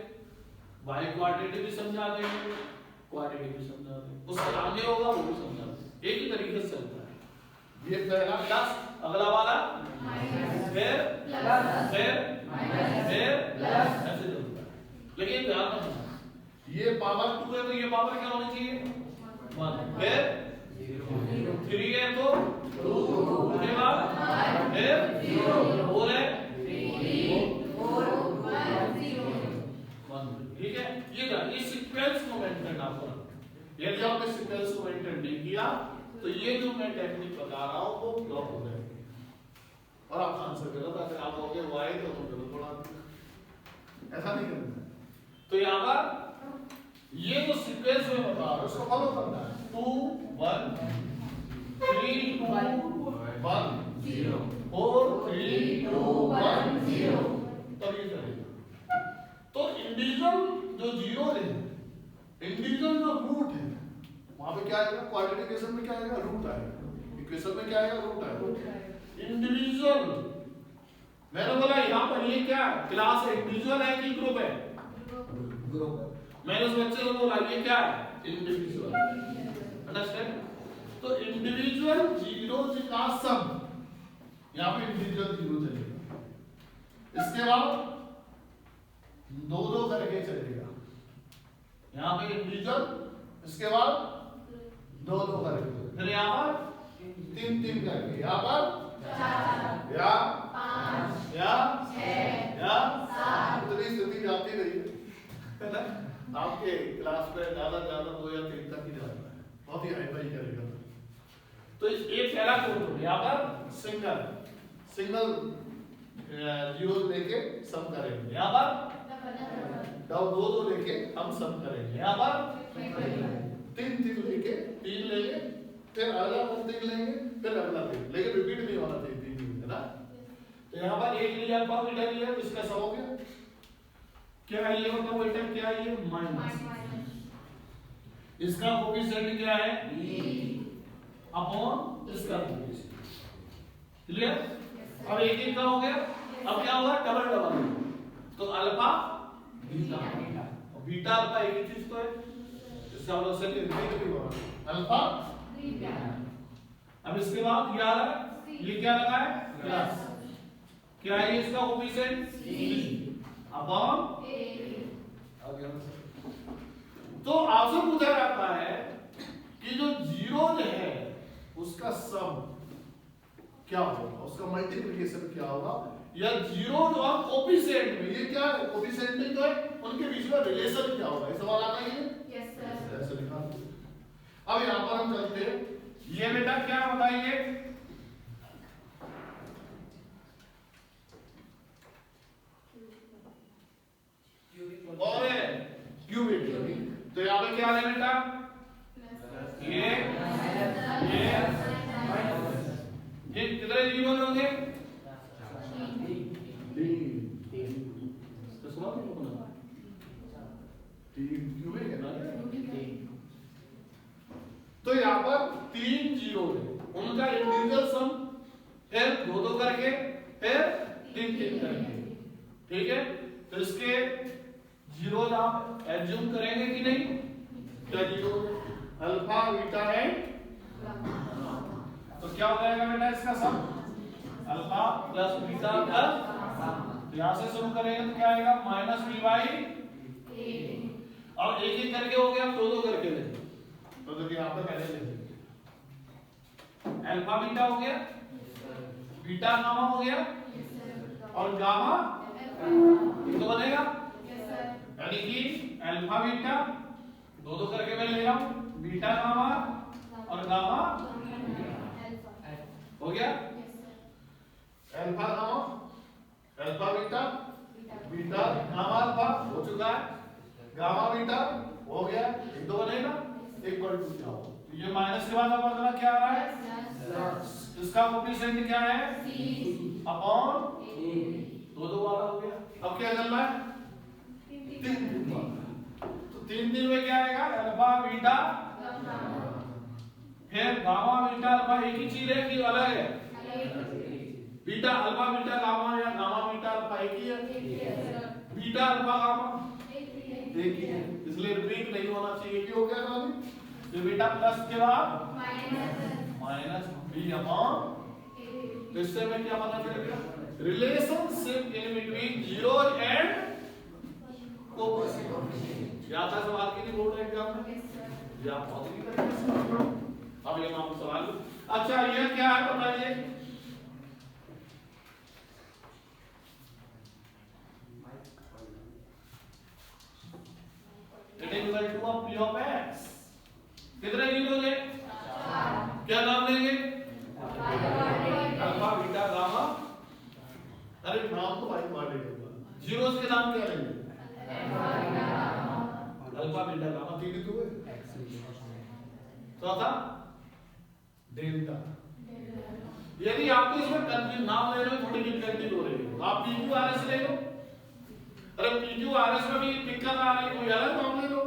बाई क्वाड्रेटिक भी समझा देंगे, क्वाड्रेटिक भी समझा देंगे, उसके आगे होगा वो भी समझा देंगे। एक ही तरीके से चलता है। ये पहला प्लस, अगला वाला फिर प्लस, फिर प्लस, ऐसे चलता है। लेकिन ध्यान रखना ये पावर 2 है तो ये पावर क्या होनी चाहिए 1, फिर 3 है तो 2, उसके बाद फिर 4 है 4, 1। ठीक है, ये सीक्वेंस को मेंटेन आप करो। यदि आपने सीक्वेंस को मेंटेन नहीं किया तो ये जो मैं टेक्निक बता रहा हूँ वो ब्लॉक हो जाएगी और आप आंसर गलत अगर आप कहोगे y तो हम गलत बढ़ा देंगे, ऐसा नहीं करना है। तो यहाँ पर ये जो सीक्वेंस में बता रहा हूँ उसको फॉलो करना है 2 1 3 2 1 0 4 3 2 1 0 तभी चलेगा। तो इंडिविजुअल जो जीरो है, इंडिविजुअल जो रूट है, वहां पे क्या आएगा, क्वाड्रेटिक इक्वेशन में क्या आएगा, रूट आएगा, इक्वेशन में क्या आएगा, रूट आएगा। इंडिविजुअल मैंने बोला यहाँ पर ये क्या क्लास है, इंडिविजुअल है कि ग्रुप है, ग्रुप। मैंने उस बच्चे को बोला ये क्या है, इंडिविजुअल। अंडरस्टैंड? तो इंडिविजुअल जीरो का सम, यहाँ पे इंडिविजुअल जीरो चलेगा, इसके बाद दो दो करके चलेगा, यहाँ पे इंडिविजुअल, इसके बाद दो दो करके, फिर यहाँ पर तीन तीन करके, यहाँ पर या 5 या 6 या 7, इतनी स्थिति जाती रही है ना। आपके क्लास में ज्यादा 2 या 3 तक ही जाता है, बहुत ही हाई फाई करेगा। तो एक पहला कोड यहाँ पर सिंगल सिंगल जीरो लेके सम करेंगे, यहाँ पर दो दो लेके हम सम करेंगे, यहाँ पर तीन तीन लेके 3 लेंगे, फिर अगला 3 लेंगे, फिर अगला 3, लेकिन रिपीट नहीं होना चाहिए 3 है ना। तो यहाँ पर एक लिया अल्फा बीटा लिया, इसका सम हो गया, क्या है ये मतलब बेटा, क्या है ये माइनस, इसका कोएफिशिएंट क्या है अपॉन इसका कोएफिशिएंट, क्लियर। अब एक एक का हो गया, अब क्या होगा, डबल डबल, तो अल्फा बीटा, बीटा अल्फा एक ही चीज तो है, इसका मतलब से रिपीट भी होगा अल्फा बीटा। अब इसके बाद ये आ रहा है, ये क्या लगा है प्लस, क्या है इसका कोएफिशिएंट c अपॉन a। तो आपसे पूछा जाता है कि जो जीरो जो है उसका सम क्या होगा, उसका मल्टीप्लिकेशन क्या होगा, या जीरो और कोएफिशिएंट में ये क्या है, कोएफिशिएंट में तो है, उनके बीच में रिलेशन क्या होगा, ये सवाल आता है। यस सर, ऐसे लिखा। अब यहां पर हम चलते हैं, ये बेटा क्या बताइए, और क्यूबिक, तो यहां पे क्या है बेटा, ये कितने जीरो होंगे, 3 क्यूबिक है ना। तो यहाँ पर 3 जीरो है, उनका इंडिविजुअल सम, फिर दो दो करके, फिर 3 3 करके, ठीक है। तो इसके जीरो आप एज्यूम करेंगे कि नहीं, क्या जीरो, अल्फा बीटा है, तो क्या हो जाएगा बेटा इसका सम, अल्फा प्लस बीटा प्लस, यहां से शुरू करेंगे तो क्या आएगा माइनस बी बाई, और एक एक करके हो गया, दो दो करके ले, तो देखिए यहां पर पहले ले अल्फा बीटा हो गया, बीटा गामा हो गया, और गामा तो बनेगा, यानी कि अल्फा बीटा दो दो करके मैं ले रहा हूं, बीटा गामा और गामा हो गया, alpha gamma alpha beta beta gamma alpha हो चुका है, गामा बीटा हो गया, एक दो बनेगा, एक पर टू जाओ, तो ये माइनस के बाद अब अगला क्या आ रहा है, इसका कोएफिशिएंट क्या है c अपॉन दो दो वाला हो गया। अब क्या चल रहा है, 3 तो 3 दिन में क्या आएगा, अल्फा बीटा फिर गामा बीटा अल्फा, एक ही चीज है कि अलग है, बीटा अल्फा बीटा गामा या गामा बीटा अल्फा एक ही है, बीटा अल्फा गामा एक ही है, इसलिए रिपीट नहीं होना चाहिए, क्यों हो गया ना अभी, तो बीटा प्लस के बाद माइनस बी अपॉन, तो इससे में क्या पता चल गया, relationship in between zero and coefficient. याद था सवाल के लिए बोर्ड एग्जाम में, या बहुत ही करेंगे। अब ये हम सवाल, अच्छा ये क्या है बताइए, it is equal to p of x, कितने जीरो है, क्या अरे नाम तो भाई मार्डेट होगा, जीरोस के नाम क्या रहेंगे? अल्फा बीटा गामा, तीन तो हुए। चौथा डेल्टा। यदि आपको इसमें कंफ्यूज नाम लेने में थोड़ी डिफिकल्टी हो रही है, आप PQRS ले लो। अरे PQRS में भी दिक्कत आ रही है, कोई अलग नाम ले लो,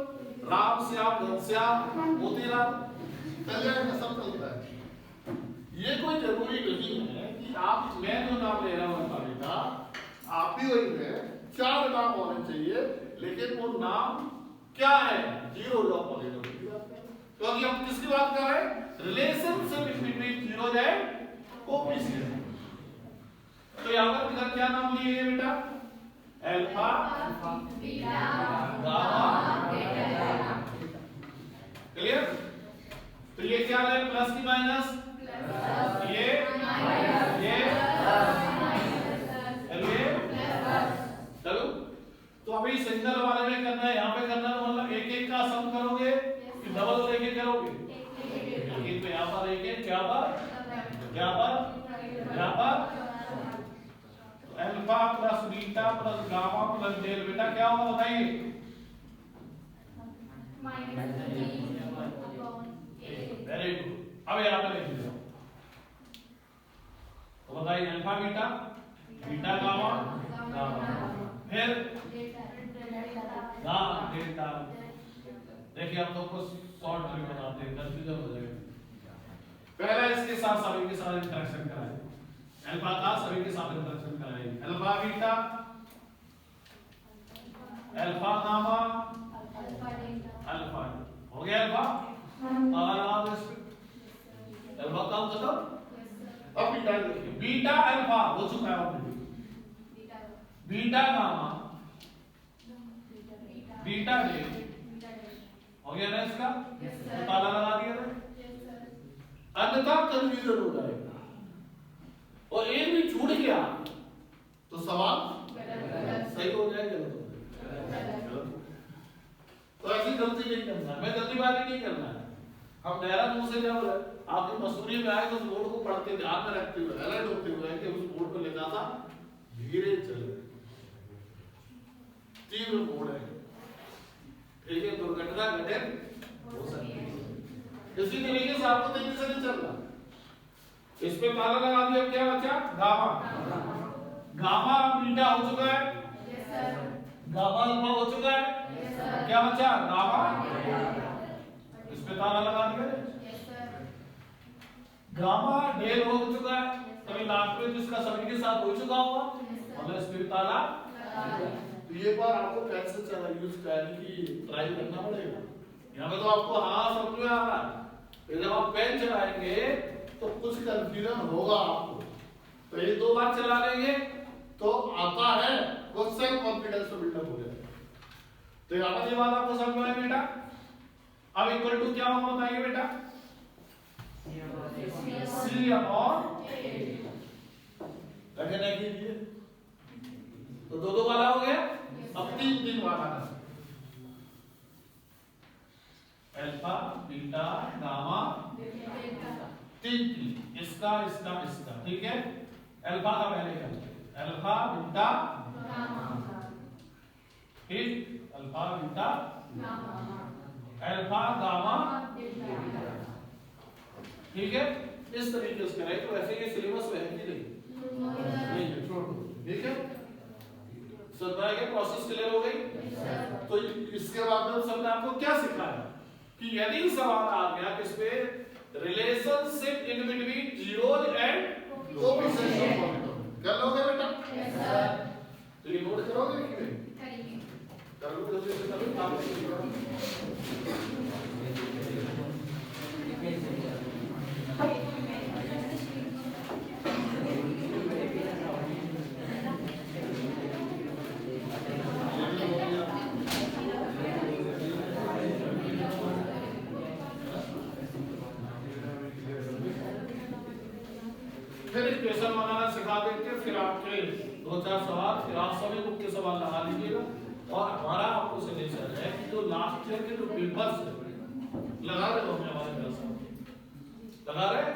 राम श्याम, घनश्याम, मोतीलाल, कल्याण का सब चलता है। ये कोई जरूरी नहीं है कि आप, मैं जो नाम ले रहा हूँ अल्फा बीटा, आप भी वही है, 4 नाम होने चाहिए, लेकिन वो नाम क्या है? जीरो ऑफ पॉलिनोमियल की बात कर रहे हैं। तो अभी हम किसकी बात कर रहे हैं? Relationship between zeros and coefficient. तो यहां पर इधर क्या नाम लिए हैं बेटा? Alpha, beta, gamma, delta. Clear? तो ये क्या है? प्लस की माइनस, ये चलो। तो अभी सिंगल वाले में करना है, यहाँ पे करना है, मतलब एक एक का सम करोगे कि डबल लेके करोगे? एक पे यहाँ पर एक क्या पर alpha plus beta plus gamma plus del beta क्या होगा बताइए? Very good. अब यहाँ पे लिख दो, तो बताइए अल्फा बीटा, बीटा गामा, फिर डेल्टा। देखिए हम तो कुछ शॉर्ट ट्रिक बनाते हैं, कंफ्यूजन हो जाएगा। पहला इसके साथ सभी के साथ इंटरेक्शन कराएं, अल्फा का सभी के साथ इंटरेक्शन कराएं। Alpha beta, alpha gamma, alpha हो गया। अल्फा लगा दो इसमें, अल्फा का खत्म। अब बीटा देखिए, बीटा अल्फा हो चुका है ऑलरेडी, बीटा गामा, बीटा डेल हो गया ना इसका, तो ताला लगा दिया ना, अन्यथा कंफ्यूजन हो जाएगा। और एक भी छूट गया तो सवाल सही हो जाएगा, गलत हो जाएगा। तो ऐसी गलती नहीं करना है, मैं जल्दीबाजी नहीं करना है। हम देहरादून से जब आपके मसूरी में आए तो उस बोर्ड को पढ़ते ध्यान में रखते हुए, अलर्ट होते हुए कि उस बोर्ड पर लिखा था धीरे चले, तीव्र बोर्ड है, ठीक है, दुर्घटना घटे हो सकती है। इसी तरीके से आपको तेजी से नहीं चलना। इस पे ताला लगा दिया, क्या बचा? गामा। गामा बीटा हो चुका है, गामा अल्फा हो चुका है, क्या बचा? गामा। इस पे ताला लगा दिया, गामा डेल हो चुका है, तभी लास्ट में जिसका सभी के साथ हो चुका होगा, मतलब इस पे ताला। तो ये बार आपको कैसे चला यूज करने की ट्राई करना पड़ेगा। यहाँ पे तो आपको हाँ समझ में आ रहा है, जब आप पेन चलाएंगे तो कुछ कंफ्यूजन होगा आपको, तो एक दो बार चला लेंगे तो आता है, वो सेल्फ कॉन्फिडेंस तो बिल्डअप हो जाएगा। तो यहाँ पर ये बात आपको समझ में आई बेटा? अब इक्वल टू क्या होगा बताइए बेटा? C अपॉन रखने कीजिए, तो दो दो वाला हो गया, अब तीन तीन वाला है, अल्फा बीटा गामा तीन तीन, इसका इसका इसका, ठीक है। अल्फा का पहले करते हैं, अल्फा बीटा ठीक, अल्फा बीटा अल्फा गामा, ठीक है। इस तरीके से करें तो ऐसे ये सिलेबस में है कि नहीं है, छोड़ दो, ठीक है। समझ गए? प्रोसेस क्लियर हो गई? तो इसके बाद में सबने आपको क्या सिखाया कि यदि सवाल आ गया किस पे, relationship in between zeros and coefficients of polynomial, कर लोगे बेटा? Yes sir. तो ये नोट करोगे कि नहीं? करेंगे। कर लो जल्दी से, करो काम करो। फिर इक्वेशन बनाना सिखा देंगे, फिर आपके दो चार सवाल, फिर आप सभी बुक के सवाल लगा लीजिएगा। और हमारा आपको सजेशन है कि जो लास्ट ईयर के जो पेपर्स लगा रहे हो अपने हमारे लगा रहे,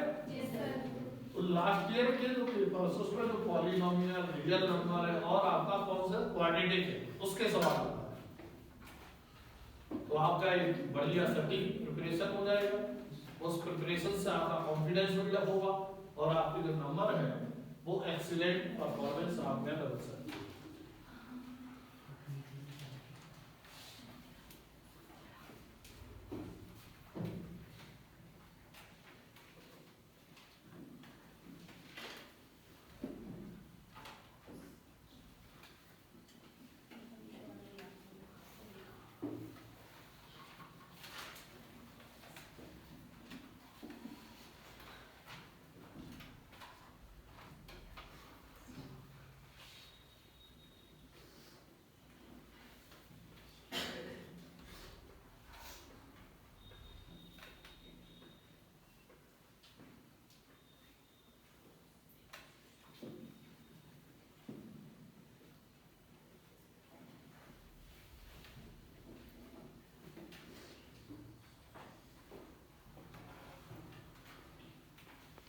तो लास्ट ईयर के जो पेपर्स उसमें जो पॉलिनोमियल रियल नंबर है और आपका कौन सा क्वाड्रेटिक है उसके सवाल होता है। तो आपका एक बढ़िया सटीक प्रिपरेशन हो जाएगा, उस प्रिपरेशन से आपका कॉन्फिडेंस बिल्डअप होगा और आपके जो नंबर है वो एक्सीलेंट परफॉर्मेंस आप में बन सकते हैं।